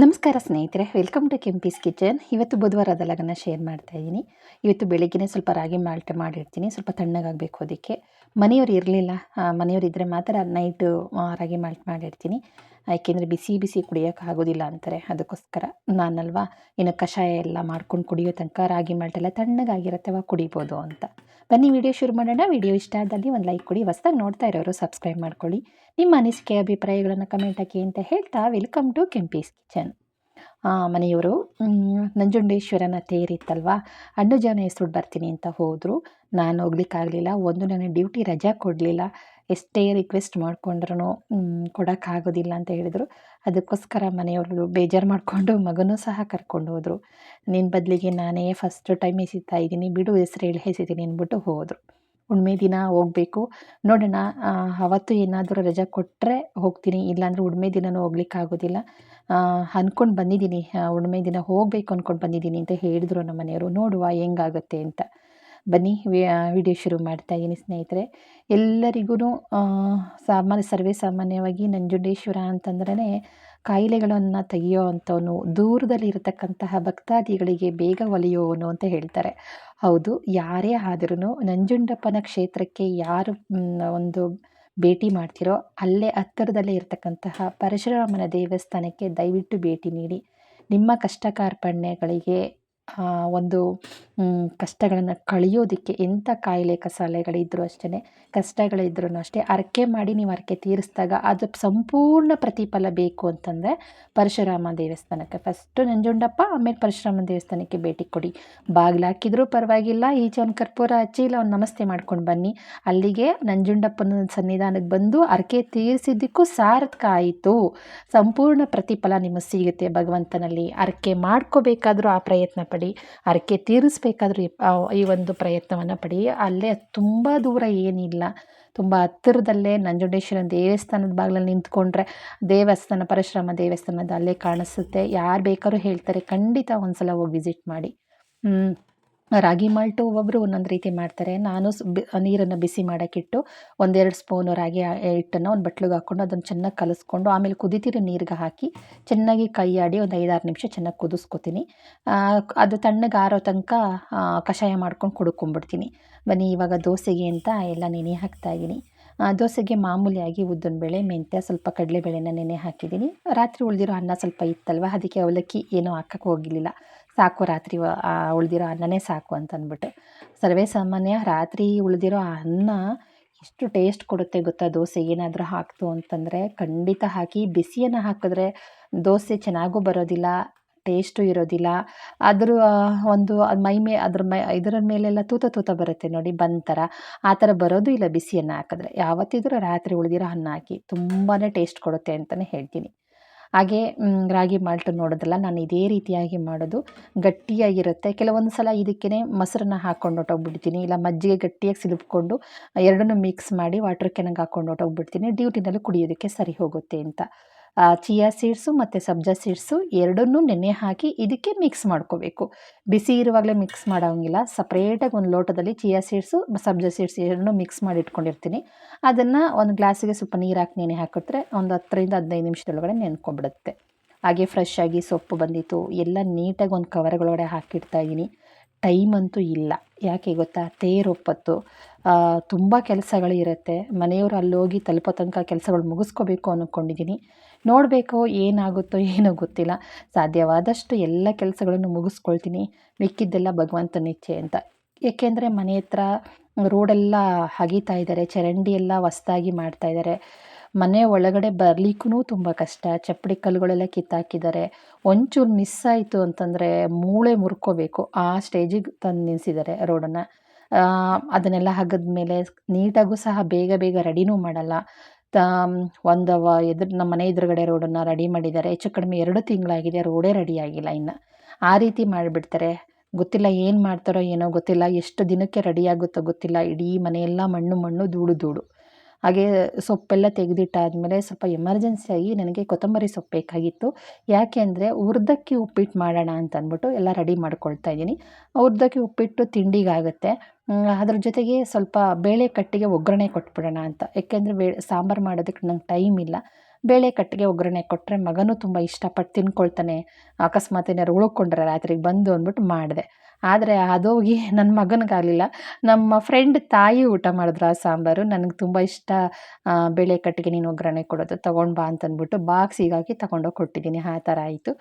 ನಮಸ್ಕಾರ ಸ್ನೇಹಿತರೆ, welcome to Kempee's kitchen. ಇವತ್ತು ಬುಧವಾರ ಅದೆಲ್ಲಗನ್ನ ಶೇರ್ ಮಾಡ್ತಾ ಇದ್ದೀನಿ. ಇವತ್ತು ಬೆಳಿಗ್ಗೆನೇ ಸ್ವಲ್ಪ ರಾಗಿ ಮಾಲ್ಟ್ ಮಾಡಿರ್ತೀನಿ, ಸ್ವಲ್ಪ ತಣ್ಣಗಾಗಬೇಕು ಅದಕ್ಕೆ. ಮನೆಯವ್ರು ಇರಲಿಲ್ಲ, ಮನೆಯವ್ರು ಇದ್ದರೆ ಮಾತ್ರ ನೈಟು ರಾಗಿ ಮಾಲ್ಟ್ ಮಾಡಿರ್ತೀನಿ. ಯಾಕೆಂದರೆ ಬಿಸಿ ಬಿಸಿ ಕುಡಿಯೋಕ್ಕಾಗೋದಿಲ್ಲ ಅಂತಾರೆ, ಅದಕ್ಕೋಸ್ಕರ ನಾನಲ್ವಾ ಇನ್ನು ಕಷಾಯ ಎಲ್ಲ ಮಾಡ್ಕೊಂಡು ಕುಡಿಯೋ ತನಕ ರಾಗಿ ಮಾಲ್ಟ್ ಎಲ್ಲ ತಣ್ಣಗಾಗಿರುತ್ತೆ, ಅವಾಗ ಕುಡಿಬೋದು ಅಂತ. ಬನ್ನಿ ವಿಡಿಯೋ ಶುರು ಮಾಡೋಣ. ವಿಡಿಯೋ ಇಷ್ಟ ಆದಲ್ಲಿ ಒಂದು ಲೈಕ್ ಕೊಡಿ, ಹೊಸದಾಗಿ ನೋಡ್ತಾ ಇರೋರು ಸಬ್ಸ್ಕ್ರೈಬ್ ಮಾಡ್ಕೊಳ್ಳಿ. ನಿಮ್ಮ ಅನಿಸಿಕೆ ಅಭಿಪ್ರಾಯಗಳನ್ನು ಕಮೆಂಟ್ ಹಾಕಿ ಅಂತ ಹೇಳ್ತಾ ವೆಲ್ಕಮ್ ಟು ಕೆಂಪೀಸ್ ಕಿಚನ್. ಮನೆಯವರು ನಂಜುಂಡೇಶ್ವರನ ತೇರಿತ್ತಲ್ವ, ಅಣ್ಣುಜಾನ ಹೆಸ್ರು ಬರ್ತೀನಿ ಅಂತ ಹೋದರು. ನಾನು ಹೋಗ್ಲಿಕ್ಕಾಗಲಿಲ್ಲ. ಒಂದು ನನ್ನ ಡ್ಯೂಟಿ ರಜಾ ಕೊಡಲಿಲ್ಲ. ಎಷ್ಟೇ ರಿಕ್ವೆಸ್ಟ್ ಮಾಡ್ಕೊಂಡ್ರೂ ಕೊಡೋಕ್ಕಾಗೋದಿಲ್ಲ ಅಂತ ಹೇಳಿದರು. ಅದಕ್ಕೋಸ್ಕರ ಮನೆಯವರು ಬೇಜಾರು ಮಾಡಿಕೊಂಡು ಮಗನೂ ಸಹ ಕರ್ಕೊಂಡು ಹೋದರು. ನಿನ್ನ ಬದಲಿಗೆ ನಾನೇ ಫಸ್ಟ್ ಟೈಮ್ ಎಸಿತಾ ಇದ್ದೀನಿ, ಬಿಡು ಹೆಸ್ರು ಹೇಳಿ ಎಸಿತೀನಿ ಅಂದ್ಬಿಟ್ಟು ಹೋದರು. ಹುಣ್ಮೆ ದಿನ ಹೋಗಬೇಕು, ನೋಡೋಣ. ಅವತ್ತು ಏನಾದರೂ ರಜಾ ಕೊಟ್ಟರೆ ಹೋಗ್ತೀನಿ, ಇಲ್ಲಾಂದರೆ ಹುಣ್ಮೆ ದಿನವೂ ಹೋಗ್ಲಿಕ್ಕಾಗೋದಿಲ್ಲ. ಅಂದ್ಕೊಂಡು ಬಂದಿದ್ದೀನಿ, ಹುಣ್ಮೆ ದಿನ ಹೋಗಬೇಕು ಅಂದ್ಕೊಂಡು ಬಂದಿದ್ದೀನಿ ಅಂತ ಹೇಳಿದ್ರು ನಮ್ಮ ಮನೆಯವರು. ನೋಡುವ ಹೆಂಗಾಗುತ್ತೆ ಅಂತ. ಬನ್ನಿ ವಿಡಿಯೋ ಶುರು ಮಾಡ್ತಾಯಿದ್ದೀನಿ ಸ್ನೇಹಿತರೆ. ಎಲ್ಲರಿಗೂ ಸರ್ವೇ ಸಾಮಾನ್ಯವಾಗಿ ನಂಜುಂಡೇಶ್ವರ ಅಂತಂದ್ರೇ ಕಾಯಿಲೆಗಳನ್ನು ತೆಗೆಯೋ ಅಂಥವನು, ದೂರದಲ್ಲಿರತಕ್ಕಂತಹ ಭಕ್ತಾದಿಗಳಿಗೆ ಬೇಗ ಒಲಿಯುವವನು ಅಂತ ಹೇಳ್ತಾರೆ. ಹೌದು, ಯಾರೇ ಆದ್ರೂ ನಂಜುಂಡಪ್ಪನ ಕ್ಷೇತ್ರಕ್ಕೆ ಯಾರು ಒಂದು ಭೇಟಿ ಮಾಡ್ತಿರೋ ಅಲ್ಲೇ ಹತ್ತಿರದಲ್ಲೇ ಇರತಕ್ಕಂತಹ ಪರಶುರಾಮನ ದೇವಸ್ಥಾನಕ್ಕೆ ದಯವಿಟ್ಟು ಭೇಟಿ ನೀಡಿ. ನಿಮ್ಮ ಕಷ್ಟ ಕಾರ್ಪಣ್ಯಗಳಿಗೆ ಒಂದು ಕಷ್ಟಗಳನ್ನು ಕಳೆಯೋದಕ್ಕೆ, ಎಂಥ ಕಾಯಿಲೆ ಕಸಾಲೆಗಳಿದ್ರೂ ಅಷ್ಟೇ, ಕಷ್ಟಗಳಿದ್ರೂ ಅಷ್ಟೇ, ಹರಕೆ ಮಾಡಿ ನೀವು ಹರಕೆ ತೀರಿಸಿದಾಗ ಅದು ಸಂಪೂರ್ಣ ಪ್ರತಿಫಲ ಬೇಕು ಅಂತಂದರೆ ಪರಶುರಾಮ ದೇವಸ್ಥಾನಕ್ಕೆ ಫಸ್ಟು ನಂಜುಂಡಪ್ಪ, ಆಮೇಲೆ ಪರಶುರಾಮ ದೇವಸ್ಥಾನಕ್ಕೆ ಭೇಟಿ ಕೊಡಿ. ಬಾಗಿಲು ಹಾಕಿದ್ರೂ ಪರವಾಗಿಲ್ಲ, ಈಚೆ ಒಂದು ಕರ್ಪೂರ ಹಚ್ಚಿ ಇಲ್ಲ ಒಂದು ನಮಸ್ತೆ ಮಾಡ್ಕೊಂಡು ಬನ್ನಿ. ಅಲ್ಲಿಗೆ ನಂಜುಂಡಪ್ಪನ ಸನ್ನಿಧಾನಕ್ಕೆ ಬಂದು ಹರಕೆ ತೀರಿಸಿದ್ದಕ್ಕೂ ಸಾರ್ಥಕ ಆಯಿತು. ಸಂಪೂರ್ಣ ಪ್ರತಿಫಲ ನಿಮಗೆ ಸಿಗುತ್ತೆ ಭಗವಂತನಲ್ಲಿ. ಹರಕೆ ಮಾಡ್ಕೋಬೇಕಾದ್ರೂ ಆ ಪ್ರಯತ್ನ ಪಡಿ, ಹರಕೆ ತೀರಿಸ್ಬೇಕಾದ್ರೂ ಈ ಒಂದು ಪ್ರಯತ್ನವನ್ನು ಪಡಿ. ಅಲ್ಲೇ ತುಂಬ ದೂರ ಏನಿಲ್ಲ, ತುಂಬ ಹತ್ತಿರದಲ್ಲೇ ನಂಜುಂಡೇಶ್ವರನ ದೇವಸ್ಥಾನದ ಬಾಗಿಲಲ್ಲಿ ನಿಂತ್ಕೊಂಡ್ರೆ ದೇವಸ್ಥಾನ, ಪರಶುರಾಮ ದೇವಸ್ಥಾನದ ಅಲ್ಲೇ ಕಾಣಿಸುತ್ತೆ. ಯಾರು ಬೇಕಾದ್ರೂ ಹೇಳ್ತಾರೆ, ಖಂಡಿತ ಒಂದು ಸಲ ಹೋಗಿ ವಿಸಿಟ್ ಮಾಡಿ. ರಾಗಿ ಮಾಲ್ಟು ಒಬ್ಬೊಬ್ಬರು ಒಂದೊಂದು ರೀತಿ ಮಾಡ್ತಾರೆ. ನಾನು ನೀರನ್ನು ಬಿಸಿ ಮಾಡೋಕ್ಕಿಟ್ಟು 1-2 ಸ್ಪೂನು ರಾಗಿ ಹಿಟ್ಟನ್ನು ಒಂದು ಬಟ್ಲಿಗೆ ಹಾಕ್ಕೊಂಡು ಅದನ್ನು ಚೆನ್ನಾಗಿ ಕಲಿಸ್ಕೊಂಡು ಆಮೇಲೆ ಕುದಿತಿರೋ ನೀರಿಗೆ ಹಾಕಿ ಚೆನ್ನಾಗಿ ಕೈ ಆಡಿ ಒಂದು 5-6 ನಿಮಿಷ ಚೆನ್ನಾಗಿ ಕುದಿಸ್ಕೊತೀನಿ. ಅದು ತಣ್ಣಗೆ ಆರೋ ತನಕ ಕಷಾಯ ಮಾಡ್ಕೊಂಡು ಕುಡ್ಕೊಂಬಿಡ್ತೀನಿ. ಬನ್ನಿ ಇವಾಗ ದೋಸೆಗೆ ಅಂತ ಎಲ್ಲ ನೆನೆ ಹಾಕ್ತಾಯಿದ್ದೀನಿ. ದೋಸೆಗೆ ಮಾಮೂಲಿಯಾಗಿ ಉದ್ದಿನಬೇಳೆ, ಮೆಂತ್ಯ, ಸ್ವಲ್ಪ ಕಡಲೆಬೇಳೆನ ನೆನೆ ಹಾಕಿದ್ದೀನಿ. ರಾತ್ರಿ ಉಳಿದಿರೋ ಅನ್ನ ಸ್ವಲ್ಪ ಇತ್ತಲ್ವ, ಅದಕ್ಕೆ ಅವಲಕ್ಕಿ ಏನೂ ಹಾಕೋಕ್ಕೆ ಹೋಗಿರಲಿಲ್ಲ. ಸಾಕು, ರಾತ್ರಿ ಉಳಿದಿರೋ ಅನ್ನನೇ ಸಾಕು ಅಂತ ಅಂದ್ಬಿಟ್ಟು. ಸರ್ವೇ ಸಾಮಾನ್ಯ ರಾತ್ರಿ ಉಳಿದಿರೋ ಅನ್ನ ಎಷ್ಟು ಟೇಸ್ಟ್ ಕೊಡುತ್ತೆ ಗೊತ್ತಾ ದೋಸೆ ಏನಾದರೂ ಹಾಕ್ತು ಅಂತಂದರೆ. ಖಂಡಿತ ಹಾಕಿ. ಬಿಸಿಯನ್ನು ಹಾಕಿದ್ರೆ ದೋಸೆ ಚೆನ್ನಾಗೂ ಬರೋದಿಲ್ಲ, ಟೇಸ್ಟು ಇರೋದಿಲ್ಲ. ಅದ್ರ ಒಂದು ಇದರ ಮೇಲೆಲ್ಲ ತೂತ ಬರುತ್ತೆ ನೋಡಿ, ಬಂದ್ ಆ ಥರ ಬರೋದು ಇಲ್ಲ ಬಿಸಿಯನ್ನು ಹಾಕಿದ್ರೆ. ಯಾವತ್ತಿದ್ರೂ ರಾತ್ರಿ ಉಳಿದಿರೋ ಅನ್ನ ಹಾಕಿ, ತುಂಬಾ ಟೇಸ್ಟ್ ಕೊಡುತ್ತೆ ಅಂತಲೇ ಹೇಳ್ತೀನಿ. ಹಾಗೆ ರಾಗಿ ಮಾಲ್ಟ್ ನೋಡೋದಲ್ಲ, ನಾನು ಇದೇ ರೀತಿಯಾಗಿ ಮಾಡೋದು. ಗಟ್ಟಿಯಾಗಿರುತ್ತೆ. ಕೆಲವೊಂದು ಸಲ ಇದಕ್ಕೇ ಮೊಸರನ್ನ ಹಾಕ್ಕೊಂಡು ಹೊಟ್ಟೋಗ್ಬಿಡ್ತೀನಿ, ಇಲ್ಲ ಮಜ್ಜಿಗೆ ಗಟ್ಟಿಯಾಗಿ ಸಿಲುಪ್ಕೊಂಡು ಎರಡನ್ನೂ ಮಿಕ್ಸ್ ಮಾಡಿ ವಾಟರ್ ಕ್ಯಾನಿಗೆ ಹಾಕ್ಕೊಂಡು ಹೊಟ್ಟೋಗ್ಬಿಡ್ತೀನಿ. ಡ್ಯೂಟಿನಲ್ಲಿ ಕುಡಿಯೋದಕ್ಕೆ ಸರಿ ಹೋಗುತ್ತೆ ಅಂತ. ಚಿಯಾ ಸೀಡ್ಸು ಮತ್ತು ಸಬ್ಜಾ ಸೀಡ್ಸು ಎರಡನ್ನೂ ನೆನೆ ಹಾಕಿ ಇದಕ್ಕೆ ಮಿಕ್ಸ್ ಮಾಡ್ಕೋಬೇಕು. ಬಿಸಿ ಇರುವಾಗಲೇ ಮಿಕ್ಸ್ ಮಾಡೋಂಗಿಲ್ಲ. ಸಪ್ರೇಟಾಗಿ ಒಂದು ಲೋಟದಲ್ಲಿ ಚಿಯಾ ಸೀಡ್ಸು, ಸಬ್ಜಾ ಸೀಡ್ಸ್ ಎರಡನ್ನೂ ಮಿಕ್ಸ್ ಮಾಡಿ ಇಟ್ಕೊಂಡಿರ್ತೀನಿ. ಅದನ್ನು ಒಂದು ಗ್ಲಾಸಿಗೆ ಸ್ವಲ್ಪ ನೀರು ಹಾಕಿ ನೆನೆ ಹಾಕಿದ್ರೆ ಒಂದು 10-15 ನಿಮಿಷದೊಳಗಡೆ ನೆನ್ಕೊಂಡ್ಬಿಡುತ್ತೆ. ಹಾಗೆ ಫ್ರೆಶ್ ಆಗಿ ಸೊಪ್ಪು ಬಂದಿತ್ತು, ಎಲ್ಲ ನೀಟಾಗಿ ಒಂದು ಕವರ್ಗಳೊಳಗಡೆ ಹಾಕಿಡ್ತಾಯಿದ್ದೀನಿ. ಟೈಮ್ ಅಂತೂ ಇಲ್ಲ, ಯಾಕೆ ಗೊತ್ತಾ, ತೇರೊಪ್ಪತ್ತು ತುಂಬ ಕೆಲಸಗಳು ಇರುತ್ತೆ. ಮನೆಯವರು ಅಲ್ಲೋಗಿ ತಲುಪೋ ತನಕ ಕೆಲಸಗಳು ಮುಗಿಸ್ಕೋಬೇಕು ಅಂದ್ಕೊಂಡಿದ್ದೀನಿ. ನೋಡಬೇಕು ಏನಾಗುತ್ತೋ ಏನೋ ಗೊತ್ತಿಲ್ಲ. ಸಾಧ್ಯವಾದಷ್ಟು ಎಲ್ಲ ಕೆಲಸಗಳನ್ನು ಮುಗಿಸ್ಕೊಳ್ತೀನಿ. ಮಿಕ್ಕಿದ್ದೆಲ್ಲ ಭಗವಂತನ ಇಚ್ಛೆ ಅಂತ. ಏಕೆಂದರೆ ಮನೆ ಹತ್ರ ರೋಡೆಲ್ಲ ಅಗೀತಾ ಇದ್ದಾರೆ, ಚರಂಡಿ ಎಲ್ಲ ಹೊಸ್ದಾಗಿ ಮಾಡ್ತಾಯಿದ್ದಾರೆ. ಮನೆ ಒಳಗಡೆ ಬರಲಿಕ್ಕೂ ತುಂಬ ಕಷ್ಟ. ಚಪ್ಪಡಿ ಕಲ್ಲುಗಳೆಲ್ಲ ಕಿತ್ತಾಕಿದ್ದಾರೆ. ಒಂಚೂರು ಮಿಸ್ ಆಯಿತು ಅಂತಂದರೆ ಮೂಳೆ ಮುರ್ಕೋಬೇಕು, ಆ ಸ್ಟೇಜಿಗೆ ತಂದು ನಿಲ್ಲಿಸಿದ್ದಾರೆ ರೋಡನ್ನು. ಅದನ್ನೆಲ್ಲ ಮೇಲೆ ನೀಟಾಗೂ ಸಹ ಬೇಗ ರೆಡಿನೂ ಮಾಡಲ್ಲ. ನಮ್ಮ ಮನೆ ಎದುರುಗಡೆ ರೋಡನ್ನು ರೆಡಿ ಮಾಡಿದ್ದಾರೆ. ಹೆಚ್ಚು ಕಡಿಮೆ 2 ತಿಂಗಳಾಗಿದೆ, ರೋಡೇ ರೆಡಿ ಆಗಿಲ್ಲ ಇನ್ನು. ಆ ರೀತಿ ಮಾಡಿಬಿಡ್ತಾರೆ. ಗೊತ್ತಿಲ್ಲ ಏನು ಮಾಡ್ತಾರೋ ಏನೋ ಗೊತ್ತಿಲ್ಲ, ಎಷ್ಟು ದಿನಕ್ಕೆ ರೆಡಿ ಆಗುತ್ತೋ ಗೊತ್ತಿಲ್ಲ. ಇಡೀ ಮನೆಯೆಲ್ಲ ಮಣ್ಣು ಧೂಳು. ಹಾಗೆ ಸೊಪ್ಪೆಲ್ಲ ತೆಗೆದಿಟ್ಟಾದಮೇಲೆ ಸ್ವಲ್ಪ ಎಮರ್ಜೆನ್ಸಿಯಾಗಿ ನನಗೆ ಕೊತ್ತಂಬರಿ ಸೊಪ್ಪು ಬೇಕಾಗಿತ್ತು. ಯಾಕೆ ಅಂದರೆ ಹುರ್ದಕ್ಕಿ ಉಪ್ಪಿಟ್ಟು ಮಾಡೋಣ ಅಂತ ಅಂದ್ಬಿಟ್ಟು ಎಲ್ಲ ರೆಡಿ ಮಾಡ್ಕೊಳ್ತಾ ಇದ್ದೀನಿ. ಹುರ್ದಕ್ಕಿ ಉಪ್ಪಿಟ್ಟು ತಿಂಡಿಗಾಗುತ್ತೆ. ಅದ್ರ ಜೊತೆಗೆ ಸ್ವಲ್ಪ ಬೇಳೆ ಕಟ್ಟಿಗೆ ಒಗ್ಗರಣೆ ಕೊಟ್ಬಿಡೋಣ ಅಂತ. ಯಾಕೆಂದರೆ ಸಾಂಬಾರು ಮಾಡೋದಕ್ಕೆ ನಂಗೆ ಟೈಮ್ ಇಲ್ಲ. ಬೇಳೆ ಕಟ್ಟಿಗೆ ಒಗ್ಗರಣೆ ಕೊಟ್ಟರೆ ಮಗನೂ ತುಂಬ ಇಷ್ಟಪಟ್ಟು ತಿನ್ಕೊಳ್ತಾನೆ. ಅಕಸ್ಮಾತ್ ಏನಾದ್ರು ಉಳ್ಕೊಂಡ್ರೆ ರಾತ್ರಿಗೆ ಬಂದು ಅಂದ್ಬಿಟ್ಟು ಮಾಡಿದೆ. ಆದರೆ ಅದೋಗಿ ನನ್ನ ಮಗನಿಗಾಗಲಿಲ್ಲ. ನಮ್ಮ ಫ್ರೆಂಡ್ ತಾಯಿ ಊಟ ಮಾಡಿದ್ರು ಆ ಸಾಂಬಾರು. ನನಗೆ ತುಂಬ ಇಷ್ಟ ಬೇಳೆ ಕಟ್ಟಿಗೆ ನೀನು ಒಗ್ಗರಣೆ ಕೊಡೋದು, ತಗೊಂಡು ಬಾ ಅಂತಂದ್ಬಿಟ್ಟು ಬಾಕ್ಸಿಗೆ ಹಾಕಿ ತಗೊಂಡೋಗಿ ಕೊಟ್ಟಿದ್ದೀನಿ. ಆ ಥರ ಆಯಿತು.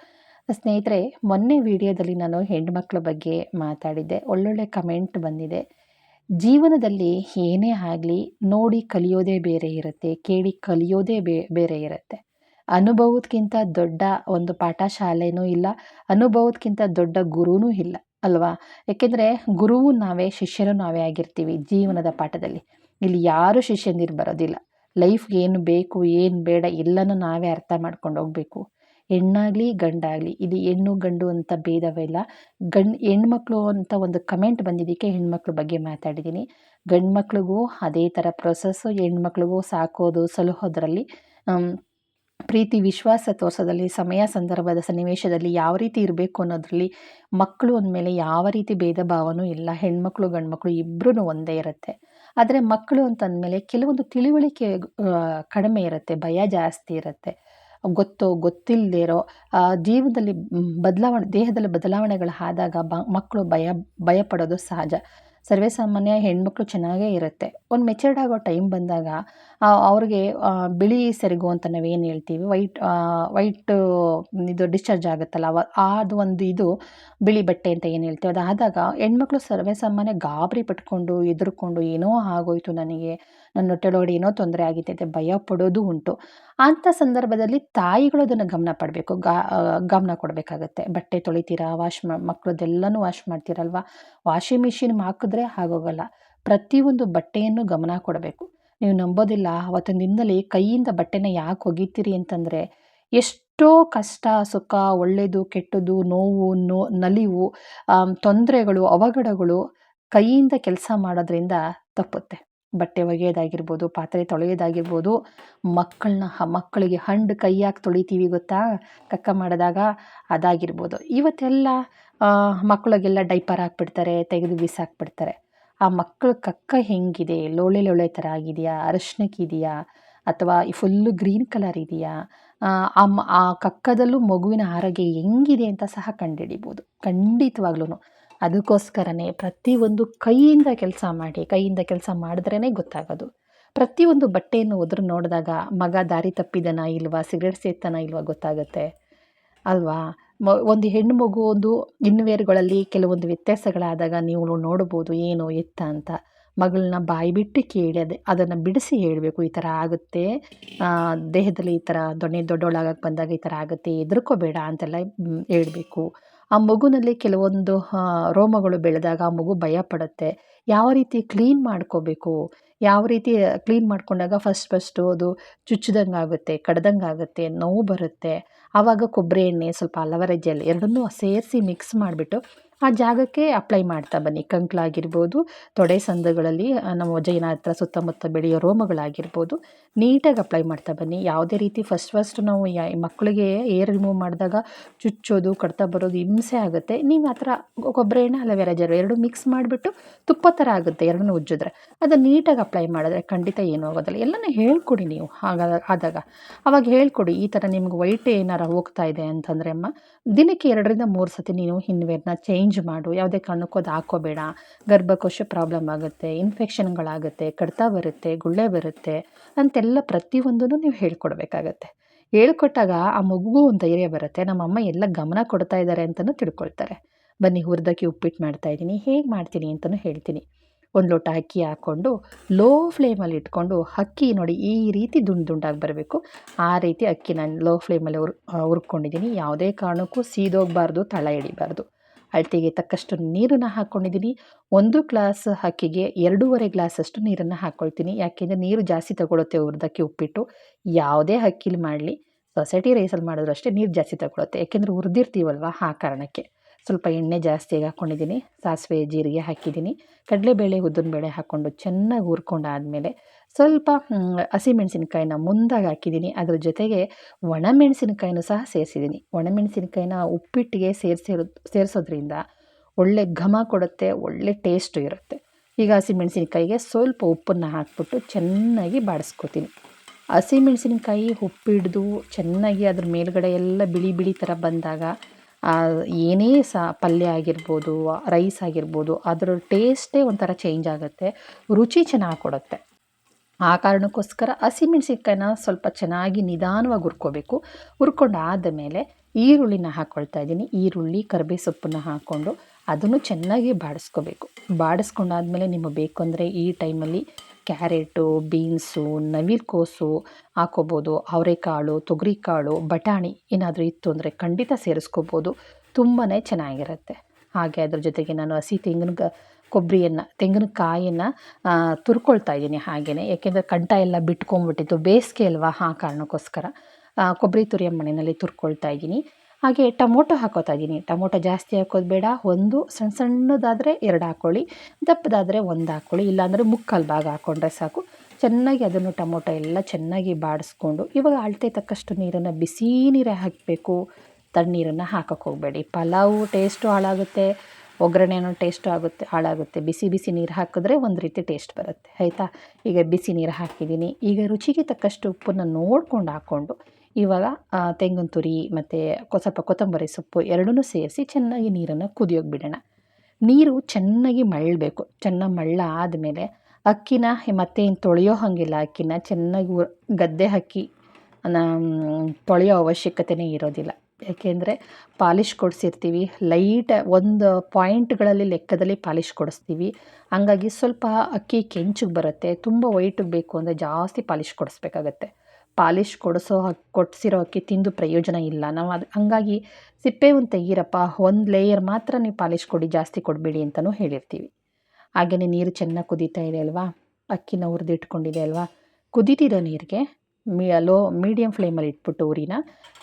ಸ್ನೇಹಿತರೆ, ಮೊನ್ನೆ ವಿಡಿಯೋದಲ್ಲಿ ನಾನು ಹೆಣ್ಮಕ್ಳ ಬಗ್ಗೆ ಮಾತಾಡಿದ್ದೆ. ಒಳ್ಳೊಳ್ಳೆ ಕಮೆಂಟ್ ಬಂದಿದೆ. ಜೀವನದಲ್ಲಿ ಏನೇ ಆಗಲಿ ನೋಡಿ ಕಲಿಯೋದೇ ಬೇರೆ ಇರುತ್ತೆ, ಕೇಳಿ ಕಲಿಯೋದೇ ಬೇರೆ ಇರುತ್ತೆ. ಅನುಭವಕ್ಕಿಂತ ದೊಡ್ಡ ಒಂದು ಪಾಠ ಶಾಲೆನೂ ಇಲ್ಲ, ಅನುಭವಕ್ಕಿಂತ ದೊಡ್ಡ ಗುರುನೂ ಇಲ್ಲ ಅಲ್ವಾ? ಯಾಕೆಂದರೆ ಗುರುವು ನಾವೇ, ಶಿಷ್ಯರು ನಾವೇ ಆಗಿರ್ತೀವಿ ಜೀವನದ ಪಾಠದಲ್ಲಿ. ಇಲ್ಲಿ ಯಾರೂ ಶಿಷ್ಯಂದಿರು ಬರೋದಿಲ್ಲ. ಲೈಫ್ಗೆ ಏನು ಬೇಕು ಏನು ಬೇಡ ಎಲ್ಲನೂ ನಾವೇ ಅರ್ಥ ಮಾಡ್ಕೊಂಡು ಹೋಗಬೇಕು. ಹೆಣ್ಣಾಗಲಿ ಗಂಡಾಗಲಿ ಇಲ್ಲಿ ಹೆಣ್ಣು ಗಂಡು ಅಂತ ಭೇದವಿಲ್ಲ. ಹೆಣ್ಮಕ್ಳು ಅಂತ ಒಂದು ಕಮೆಂಟ್ ಬಂದಿದ್ದಕ್ಕೆ ಹೆಣ್ಮಕ್ಳ ಬಗ್ಗೆ ಮಾತಾಡಿದ್ದೀನಿ. ಗಂಡು ಮಕ್ಳಿಗೂ ಅದೇ ಥರ ಪ್ರೊಸೆಸ್ಸು, ಹೆಣ್ಮಕ್ಳಿಗೂ ಸಾಕೋದು ಸಲಹೋದ್ರಲ್ಲಿ ಪ್ರೀತಿ ವಿಶ್ವಾಸ ತೋರಿಸೋದ್ರಲ್ಲಿ, ಸಮಯ ಸಂದರ್ಭದ ಸನ್ನಿವೇಶದಲ್ಲಿ ಯಾವ ರೀತಿ ಇರಬೇಕು ಅನ್ನೋದ್ರಲ್ಲಿ ಮಕ್ಕಳು ಅಂದಮೇಲೆ ಯಾವ ರೀತಿ ಭೇದ ಭಾವನೂ ಇಲ್ಲ. ಹೆಣ್ಮಕ್ಳು ಗಂಡು ಮಕ್ಕಳು ಇಬ್ಬರೂ ಒಂದೇ ಇರುತ್ತೆ. ಆದರೆ ಮಕ್ಕಳು ಅಂತಂದಮೇಲೆ ಕೆಲವೊಂದು ತಿಳಿವಳಿಕೆ ಕಡಿಮೆ ಇರುತ್ತೆ, ಭಯ ಜಾಸ್ತಿ ಇರುತ್ತೆ. ಗೊತ್ತೋ ಗೊತ್ತಿಲ್ಲದೇ ಇರೋ ಜೀವನದಲ್ಲಿ ದೇಹದಲ್ಲಿ ಬದಲಾವಣೆಗಳು ಆದಾಗ ಮಕ್ಕಳು ಭಯ ಪಡೋದು ಸಹಜ. ಸರ್ವೇ ಸಾಮಾನ್ಯ ಹೆಣ್ಮಕ್ಳು ಚೆನ್ನಾಗೇ ಇರುತ್ತೆ. ಒಂದು ಮೆಚೂರ್ಡ್ ಆಗೋ ಟೈಮ್ ಬಂದಾಗ ಅವ್ರಿಗೆ ಬಿಳಿ ಸೆರಗು ಅಂತ ನಾವೇನು ಹೇಳ್ತೀವಿ, ವೈಟ್ ಇದು ಡಿಸ್ಚಾರ್ಜ್ ಆಗುತ್ತಲ್ಲ, ಅದು ಒಂದು ಇದು ಬಿಳಿ ಬಟ್ಟೆ ಅಂತ ಏನು ಹೇಳ್ತೀವಿ, ಅದು ಆದಾಗ ಹೆಣ್ಮಕ್ಳು ಸರ್ವೇ ಸಾಮಾನ್ಯ ಗಾಬರಿ ಪಟ್ಕೊಂಡು ಎದುರ್ಕೊಂಡು ಏನೋ ಆಗೋಯ್ತು, ನನಗೆ ನನ್ನ ಹೊಟ್ಟೆಯೊಳಗಡೆ ಏನೋ ತೊಂದರೆ ಆಗಿತ್ತು ಅಂತ ಭಯ ಪಡೋದು ಉಂಟು. ಅಂಥ ಸಂದರ್ಭದಲ್ಲಿ ತಾಯಿಗಳು ಅದನ್ನು ಗಮನ ಕೊಡಬೇಕಾಗತ್ತೆ. ಬಟ್ಟೆ ತೊಳಿತೀರಾ, ಮಕ್ಕಳದ್ದೆಲ್ಲನೂ ವಾಶ್ ಮಾಡ್ತೀರಲ್ವ, ವಾಷಿಂಗ್ ಮಿಷಿನ್ ಹಾಕಿದ್ರೆ ಆಗೋಗಲ್ಲ. ಪ್ರತಿಯೊಂದು ಬಟ್ಟೆಯನ್ನು ಗಮನ ಕೊಡಬೇಕು. ನೀವು ನಂಬೋದಿಲ್ಲ, ಅವತ್ತಿನ ದಿನದಲ್ಲಿ ಕೈಯಿಂದ ಬಟ್ಟೆನ ಯಾಕೆ ಒಗಿತೀರಿ ಅಂತಂದರೆ, ಎಷ್ಟೋ ಕಷ್ಟ ಸುಖ, ಒಳ್ಳೆಯದು ಕೆಟ್ಟದ್ದು, ನೋವು ನಲಿವು, ತೊಂದರೆಗಳು, ಅವಘಡಗಳು ಕೈಯಿಂದ ಕೆಲಸ ಮಾಡೋದ್ರಿಂದ ತಪ್ಪುತ್ತೆ. ಬಟ್ಟೆ ಒಗೆಯೋದಾಗಿರ್ಬೋದು, ಪಾತ್ರೆ ತೊಳೆಯೋದಾಗಿರ್ಬೋದು, ಮಕ್ಕಳಿಗೆ ಹಂಡು ಕೈ ಯಾಕೆ ತೊಳಿತೀವಿ ಗೊತ್ತಾ, ಕಕ್ಕ ಮಾಡಿದಾಗ ಅದಾಗಿರ್ಬೋದು. ಇವತ್ತೆಲ್ಲ ಮಕ್ಕಳಿಗೆಲ್ಲ ಡೈಪರ್ ಹಾಕ್ಬಿಡ್ತಾರೆ, ತೆಗೆದು ಬಿಸಾಕ್ಬಿಡ್ತಾರೆ. ಆ ಮಕ್ಕಳ ಕಕ್ಕ ಹೆಂಗಿದೆ, ಲೋಳೆ ಥರ ಆಗಿದೆಯಾ, ಅರಶಿನಕ್ಕಿದೆಯಾ, ಅಥವಾ ಫುಲ್ಲು ಗ್ರೀನ್ ಕಲರ್ ಇದೆಯಾ, ಆ ಕಕ್ಕದಲ್ಲೂ ಮಗುವಿನ ಆರೋಗ್ಯ ಹೆಂಗಿದೆ ಅಂತ ಸಹ ಕಂಡುಹಿಡಿಬೋದು ಖಂಡಿತವಾಗ್ಲೂ. ಅದಕ್ಕೋಸ್ಕರನೇ ಪ್ರತಿಯೊಂದು ಕೈಯಿಂದ ಕೆಲಸ ಮಾಡಿ, ಕೈಯಿಂದ ಕೆಲಸ ಮಾಡಿದ್ರೇ ಗೊತ್ತಾಗೋದು. ಪ್ರತಿಯೊಂದು ಬಟ್ಟೆಯನ್ನು ಒದ್ರು ನೋಡಿದಾಗ ಮಗ ದಾರಿ ತಪ್ಪಿದನ ಇಲ್ವಾ, ಸಿಗರೇಟ್ ಸೇತಾನ ಇಲ್ವಾ ಗೊತ್ತಾಗುತ್ತೆ ಅಲ್ವಾ? ಒಂದು ಹೆಣ್ಣು ಮಗು ಒಂದು ಇನ್ನುವೇರುಗಳಲ್ಲಿ ಕೆಲವೊಂದು ವ್ಯತ್ಯಾಸಗಳಾದಾಗ ನೀವು ನೋಡ್ಬೋದು ಏನು ಎತ್ತ ಅಂತ. ಮಗಳನ್ನ ಬಾಯಿ ಬಿಟ್ಟು ಕೇಳಿ ಅದನ್ನು ಬಿಡಿಸಿ ಹೇಳಬೇಕು, ಈ ಥರ ಆಗುತ್ತೆ, ದೇಹದಲ್ಲಿ ಈ ಥರ ದೊಡ್ಡವಳಾಗಕ್ಕೆ ಬಂದಾಗ ಈ ಥರ ಆಗುತ್ತೆ, ಹೆದರ್ಕೋಬೇಡ ಅಂತೆಲ್ಲ ಹೇಳಬೇಕು. ಆ ಮಗುನಲ್ಲಿ ಕೆಲವೊಂದು ರೋಮಗಳು ಬೆಳೆದಾಗ ಆ ಮಗು ಭಯ ಪಡುತ್ತೆ. ಯಾವ ರೀತಿ ಕ್ಲೀನ್ ಮಾಡ್ಕೋಬೇಕು, ಯಾವ ರೀತಿ ಕ್ಲೀನ್ ಮಾಡ್ಕೊಂಡಾಗ ಫಸ್ಟು ಅದು ಚುಚ್ಚಿದಂಗೆ ಆಗುತ್ತೆ, ಕಡ್ದಂಗೆ ಆಗುತ್ತೆ, ನೋವು ಬರುತ್ತೆ. ಆವಾಗ ಕೊಬ್ಬರಿ ಎಣ್ಣೆ, ಸ್ವಲ್ಪ ಅಲೋವೆರಾ ಜೆಲ್ ಎರಡನ್ನೂ ಸೇರಿಸಿ ಮಿಕ್ಸ್ ಮಾಡಿಬಿಟ್ಟು ಆ ಜಾಗಕ್ಕೆ ಅಪ್ಲೈ ಮಾಡ್ತಾ ಬನ್ನಿ. ಕಂಕ್ಳಾಗಿರ್ಬೋದು, ತೊಡೆ ಸಂದುಗಳಲ್ಲಿ, ನಮ್ಮ ವಜೈನ ಹತ್ರ ಸುತ್ತಮುತ್ತ ಬೆಳೆಯೋ ರೋಮಗಳಾಗಿರ್ಬೋದು, ನೀಟಾಗಿ ಅಪ್ಲೈ ಮಾಡ್ತಾ ಬನ್ನಿ. ಯಾವುದೇ ರೀತಿ ಫಸ್ಟ್ ನಾವು ಮಕ್ಕಳಿಗೆ ಏರ್ ರಿಮೂವ್ ಮಾಡಿದಾಗ ಚುಚ್ಚೋದು, ಕಡ್ತಾ ಬರೋದು ಹಿಂಸೆ ಆಗುತ್ತೆ. ನೀವು ಆ ಥರ ಕೊಬ್ಬರಿ ಎಣ್ಣೆ, ಅಲೋವೆರಾ ಜೆಲ್ ಎರಡು ಮಿಕ್ಸ್ ಮಾಡಿಬಿಟ್ಟು ತುಪ್ಪ ಥರ ಆಗುತ್ತೆ ಎರಡನ್ನೂ ಉಜ್ಜಿದ್ರೆ, ಅದನ್ನು ನೀಟಾಗಿ ಅಪ್ಲೈ ಮಾಡಿದ್ರೆ ಖಂಡಿತ ಏನೂ ಆಗೋದಿಲ್ಲ. ಎಲ್ಲನೂ ಹೇಳ್ಕೊಡಿ ನೀವು ಆದಾಗ ಅವಾಗ ಹೇಳ್ಕೊಡಿ, ಈ ಥರ ನಿಮ್ಗೆ ವೈಟ್ ಏನಾರು ಹೋಗ್ತಾ ಇದೆ ಅಂತಂದರೆ ಅಮ್ಮ ದಿನಕ್ಕೆ 2 ರಿಂದ 3 ಸತಿ ನೀನು ಹಿನ್ವೇರ್ನ ಚೇಂಜ್ ಮಾಡು. ಯಾವುದೇ ಕಾರಣಕ್ಕೂ ಅದು ಹಾಕ್ಕೋಬೇಡ. ಗರ್ಭಕೋಶ ಪ್ರಾಬ್ಲಮ್ ಆಗುತ್ತೆ, ಇನ್ಫೆಕ್ಷನ್ಗಳಾಗುತ್ತೆ, ಕಡ್ತ ಬರುತ್ತೆ, ಗುಳ್ಳೆ ಬರುತ್ತೆ ಅಂತೆಲ್ಲ ಪ್ರತಿಯೊಂದನ್ನು ನೀವು ಹೇಳ್ಕೊಡ್ಬೇಕಾಗತ್ತೆ. ಹೇಳ್ಕೊಟ್ಟಾಗ ಆ ಮಗುಗೂ ಒಂದು ಧೈರ್ಯ ಬರುತ್ತೆ, ನಮ್ಮಮ್ಮ ಎಲ್ಲ ಗಮನ ಕೊಡ್ತಾ ಇದ್ದಾರೆ ಅಂತಲೂ ತಿಳ್ಕೊಳ್ತಾರೆ. ಬನ್ನಿ, ಹುರಿದಕ್ಕಿ ಉಪ್ಪಿಟ್ಟು ಮಾಡ್ತಾಯಿದ್ದೀನಿ, ಹೇಗೆ ಮಾಡ್ತೀನಿ ಅಂತಲೂ ಹೇಳ್ತೀನಿ. 1 ಲೋಟ ಅಕ್ಕಿ ಹಾಕ್ಕೊಂಡು ಲೋ ಫ್ಲೇಮಲ್ಲಿ ಇಟ್ಕೊಂಡು, ಅಕ್ಕಿ ನೋಡಿ ಈ ರೀತಿ ದುಂಡಾಗಿ ಬರಬೇಕು, ಆ ರೀತಿ ಅಕ್ಕಿ ನಾನು ಲೋ ಫ್ಲೇಮಲ್ಲಿ ಹುರ್ಕೊಂಡಿದ್ದೀನಿ. ಯಾವುದೇ ಕಾರಣಕ್ಕೂ ಸೀದೋಗಬಾರ್ದು, ತಳ ಹಿಡಿಬಾರ್ದು. ಅಳತೆಗೆ ತಕ್ಕಷ್ಟು ನೀರನ್ನು ಹಾಕ್ಕೊಂಡಿದ್ದೀನಿ. 1 ಗ್ಲಾಸ್ ಅಕ್ಕಿಗೆ 2.5 ಗ್ಲಾಸಷ್ಟು ನೀರನ್ನು ಹಾಕ್ಕೊಳ್ತೀನಿ. ಯಾಕೆಂದರೆ ನೀರು ಜಾಸ್ತಿ ತಗೊಳುತ್ತೆ ಹುರಿದಕ್ಕಿ ಉಪ್ಪಿಟ್ಟು. ಯಾವುದೇ ಅಕ್ಕಿಲಿ ಮಾಡಲಿ, ಸೊಸೈಟಿ ರೈಸಲ್ಲಿ ಮಾಡಿದ್ರು ಅಷ್ಟೇ ನೀರು ಜಾಸ್ತಿ ತಗೊಳುತ್ತೆ, ಯಾಕೆಂದರೆ ಹುರಿದಿರ್ತೀವಲ್ವ, ಆ ಕಾರಣಕ್ಕೆ. ಸ್ವಲ್ಪ ಎಣ್ಣೆ ಜಾಸ್ತಿಯಾಗಿ ಹಾಕ್ಕೊಂಡಿದ್ದೀನಿ, ಸಾಸಿವೆ ಜೀರಿಗೆ ಹಾಕಿದ್ದೀನಿ, ಕಡಲೆಬೇಳೆ ಉದ್ದಿನಬೇಳೆ ಹಾಕ್ಕೊಂಡು ಚೆನ್ನಾಗಿ ಹುರ್ಕೊಂಡಾದಮೇಲೆ ಸ್ವಲ್ಪ ಹಸಿಮೆಣಸಿನ್ಕಾಯಿನ ಮುಂದಾಗಿ ಹಾಕಿದ್ದೀನಿ. ಅದ್ರ ಜೊತೆಗೆ ಒಣಮೆಣಸಿನ್ಕಾಯಿನೂ ಸಹ ಸೇರಿಸಿದ್ದೀನಿ. ಒಣಮೆಣಸಿನ್ಕಾಯಿನ ಉಪ್ಪಿಟ್ಟಿಗೆ ಸೇರಿಸೋದ್ರಿಂದ ಒಳ್ಳೆ ಘಮ ಕೊಡುತ್ತೆ, ಒಳ್ಳೆ ಟೇಸ್ಟು ಇರುತ್ತೆ. ಈಗ ಹಸಿಮೆಣಸಿನ್ಕಾಯಿಗೆ ಸ್ವಲ್ಪ ಉಪ್ಪನ್ನು ಹಾಕ್ಬಿಟ್ಟು ಚೆನ್ನಾಗಿ ಬಾಡಿಸ್ಕೊತೀನಿ. ಹಸಿಮೆಣಸಿನಕಾಯಿ ಉಪ್ಪಿಡ್ದು ಚೆನ್ನಾಗಿ ಅದ್ರ ಮೇಲ್ಗಡೆ ಎಲ್ಲ ಬಿಳಿ ಬಿಳಿ ಥರ ಬಂದಾಗ ಏನೇ ಪಲ್ಯ ಆಗಿರ್ಬೋದು, ರೈಸ್ ಆಗಿರ್ಬೋದು, ಅದರ ಟೇಸ್ಟೇ ಒಂಥರ ಚೇಂಜ್ ಆಗುತ್ತೆ, ರುಚಿ ಚೆನ್ನಾಗಿ ಕೊಡುತ್ತೆ. ಆ ಕಾರಣಕ್ಕೋಸ್ಕರ ಹಸಿಮೆಣಸಿನ್ಕಾಯಿನ ಸ್ವಲ್ಪ ಚೆನ್ನಾಗಿ ನಿಧಾನವಾಗಿ ಹುರ್ಕೋಬೇಕು. ಹುರ್ಕೊಂಡಾದ ಮೇಲೆ ಈರುಳ್ಳಿನ ಹಾಕ್ಕೊಳ್ತಾ ಇದ್ದೀನಿ. ಈರುಳ್ಳಿ, ಕರಿಬೇವು ಸೊಪ್ಪನ್ನ ಹಾಕ್ಕೊಂಡು ಅದನ್ನು ಚೆನ್ನಾಗಿ ಬಾಡಿಸ್ಕೋಬೇಕು. ಬಾಡಿಸ್ಕೊಂಡಾದ್ಮೇಲೆ ನಿಮಗೆ ಬೇಕು ಅಂದರೆ ಈ ಟೈಮಲ್ಲಿ ಕ್ಯಾರೆಟು, ಬೀನ್ಸು, ನವಿಲುಕೋಸು ಹಾಕ್ಕೋಬೋದು. ಅವರೆಕಾಳು, ತೊಗರಿಕಾಳು, ಬಟಾಣಿ ಏನಾದರೂ ಇತ್ತು ಅಂದರೆ ಖಂಡಿತ ಸೇರಿಸ್ಕೋಬೋದು. ತುಂಬಾ ಚೆನ್ನಾಗಿರುತ್ತೆ. ಹಾಗೆ ಅದ್ರ ಜೊತೆಗೆ ನಾನು ಹಸಿ ತೆಂಗಿನಕಾಯಿಯನ್ನು ತುರ್ಕೊಳ್ತಾ ಇದ್ದೀನಿ ಹಾಗೆಯೇ. ಏಕೆಂದರೆ ಕಂಠ ಎಲ್ಲ ಬಿಟ್ಕೊಂಡ್ಬಿಟ್ಟಿತ್ತು, ಬೇಸಿಗೆ ಅಲ್ವಾ, ಆ ಕಾರಣಕ್ಕೋಸ್ಕರ ಕೊಬ್ಬರಿ ತುರಿಯೋ ಮನೆಯಲ್ಲಿ ತುರ್ಕೊಳ್ತಾ ಇದ್ದೀನಿ. ಹಾಗೆ ಟೊಮೊಟೊ ಹಾಕೋತಾ ಇದ್ದೀನಿ. ಟೊಮೊಟೊ ಜಾಸ್ತಿ ಹಾಕೋದು ಬೇಡ, ಒಂದು ಸಣ್ಣದಾದರೆ 2 ಹಾಕ್ಕೊಳ್ಳಿ, ದಪ್ಪದಾದರೆ 1 ಹಾಕ್ಕೊಳ್ಳಿ, ಇಲ್ಲಾಂದರೆ ಮುಕ್ಕಾಲು ಭಾಗ ಹಾಕ್ಕೊಂಡ್ರೆ ಸಾಕು. ಚೆನ್ನಾಗಿ ಅದನ್ನು ಟೊಮೊಟೊ ಎಲ್ಲ ಚೆನ್ನಾಗಿ ಬಾಡಿಸ್ಕೊಂಡು, ಇವಾಗ ಅಳತೆ ತಕ್ಕಷ್ಟು ನೀರನ್ನು, ಬಿಸಿ ನೀರೇ ಹಾಕಬೇಕು, ತಣ್ಣೀರನ್ನು ಹಾಕೋಕ್ಕೆ ಹೋಗಬೇಡಿ. ಪಲಾವು ಟೇಸ್ಟು ಹಾಳಾಗುತ್ತೆ, ಒಗ್ಗರಣೆನೂ ಟೇಸ್ಟು ಹಾಳಾಗುತ್ತೆ. ಬಿಸಿ ಬಿಸಿ ನೀರು ಹಾಕಿದ್ರೆ ಒಂದು ರೀತಿ ಟೇಸ್ಟ್ ಬರುತ್ತೆ, ಆಯಿತಾ. ಈಗ ಬಿಸಿ ನೀರು ಹಾಕಿದ್ದೀನಿ. ಈಗ ರುಚಿಗೆ ತಕ್ಕಷ್ಟು ಉಪ್ಪನ್ನು ನೋಡ್ಕೊಂಡು ಹಾಕ್ಕೊಂಡು ಇವಾಗ ತೆಂಗಿನ ತುರಿ ಮತ್ತು ಸ್ವಲ್ಪ ಕೊತ್ತಂಬರಿ ಸೊಪ್ಪು ಎರಡನ್ನೂ ಸೇರಿಸಿ ಚೆನ್ನಾಗಿ ನೀರನ್ನು ಕುದಿಯೋಕೆ ಬಿಡೋಣ. ನೀರು ಚೆನ್ನಾಗಿ ಮಳ್ಳಬೇಕು. ಚೆನ್ನಾಗಿ ಮಳ್ಳ ಆದಮೇಲೆ ಅಕ್ಕಿನ ಮತ್ತೇನು ತೊಳೆಯೋ ಹಾಗಿಲ್ಲ, ಅಕ್ಕಿನ ಚೆನ್ನಾಗಿ ಗದ್ದೆ ಅಕ್ಕಿ ತೊಳೆಯೋ ಅವಶ್ಯಕತೆಯೇ ಇರೋದಿಲ್ಲ. ಏಕೆಂದರೆ ಪಾಲಿಶ್ ಕೊಡಿಸಿರ್ತೀವಿ, ಲೈಟ್ ಒಂದು ಪಾಯಿಂಟ್ಗಳಲ್ಲಿ ಲೆಕ್ಕದಲ್ಲಿ ಪಾಲಿಶ್ ಕೊಡಿಸ್ತೀವಿ. ಹಂಗಾಗಿ ಸ್ವಲ್ಪ ಅಕ್ಕಿ ಕೆಂಚಿಗೆ ಬರುತ್ತೆ. ತುಂಬ ವೈಟಿಗೆ ಬೇಕು ಅಂದರೆ ಜಾಸ್ತಿ ಪಾಲಿಶ್ ಕೊಡಿಸ್ಬೇಕಾಗತ್ತೆ. ಪಾಲಿಶ್ ಕೊಡಿಸಿರೋ ಅಕ್ಕಿ ತಿಂದು ಪ್ರಯೋಜನ ಇಲ್ಲ. ನಾವು ಹಂಗಾಗಿ ಸಿಪ್ಪೆ ಒಂದು ತೆಗೀರಪ್ಪ, ಒಂದು ಲೇಯರ್ ಮಾತ್ರ ನೀವು ಪಾಲಿಶ್ ಕೊಡಿ, ಜಾಸ್ತಿ ಕೊಡಬೇಡಿ ಅಂತಲೂ ಹೇಳಿರ್ತೀವಿ. ಹಾಗೆಯೇ ನೀರು ಚೆನ್ನಾಗಿ ಕುದೀತಾ ಇದೆ ಅಲ್ವಾ, ಅಕ್ಕಿನ ಹುರಿದಿಟ್ಕೊಂಡಿದೆ ಅಲ್ವಾ, ಕುದೀತಿರೋ ನೀರಿಗೆ ಮೀಡಿಯಮ್ ಫ್ಲೇಮಲ್ಲಿ ಇಟ್ಬಿಟ್ಟು ಉರಿನ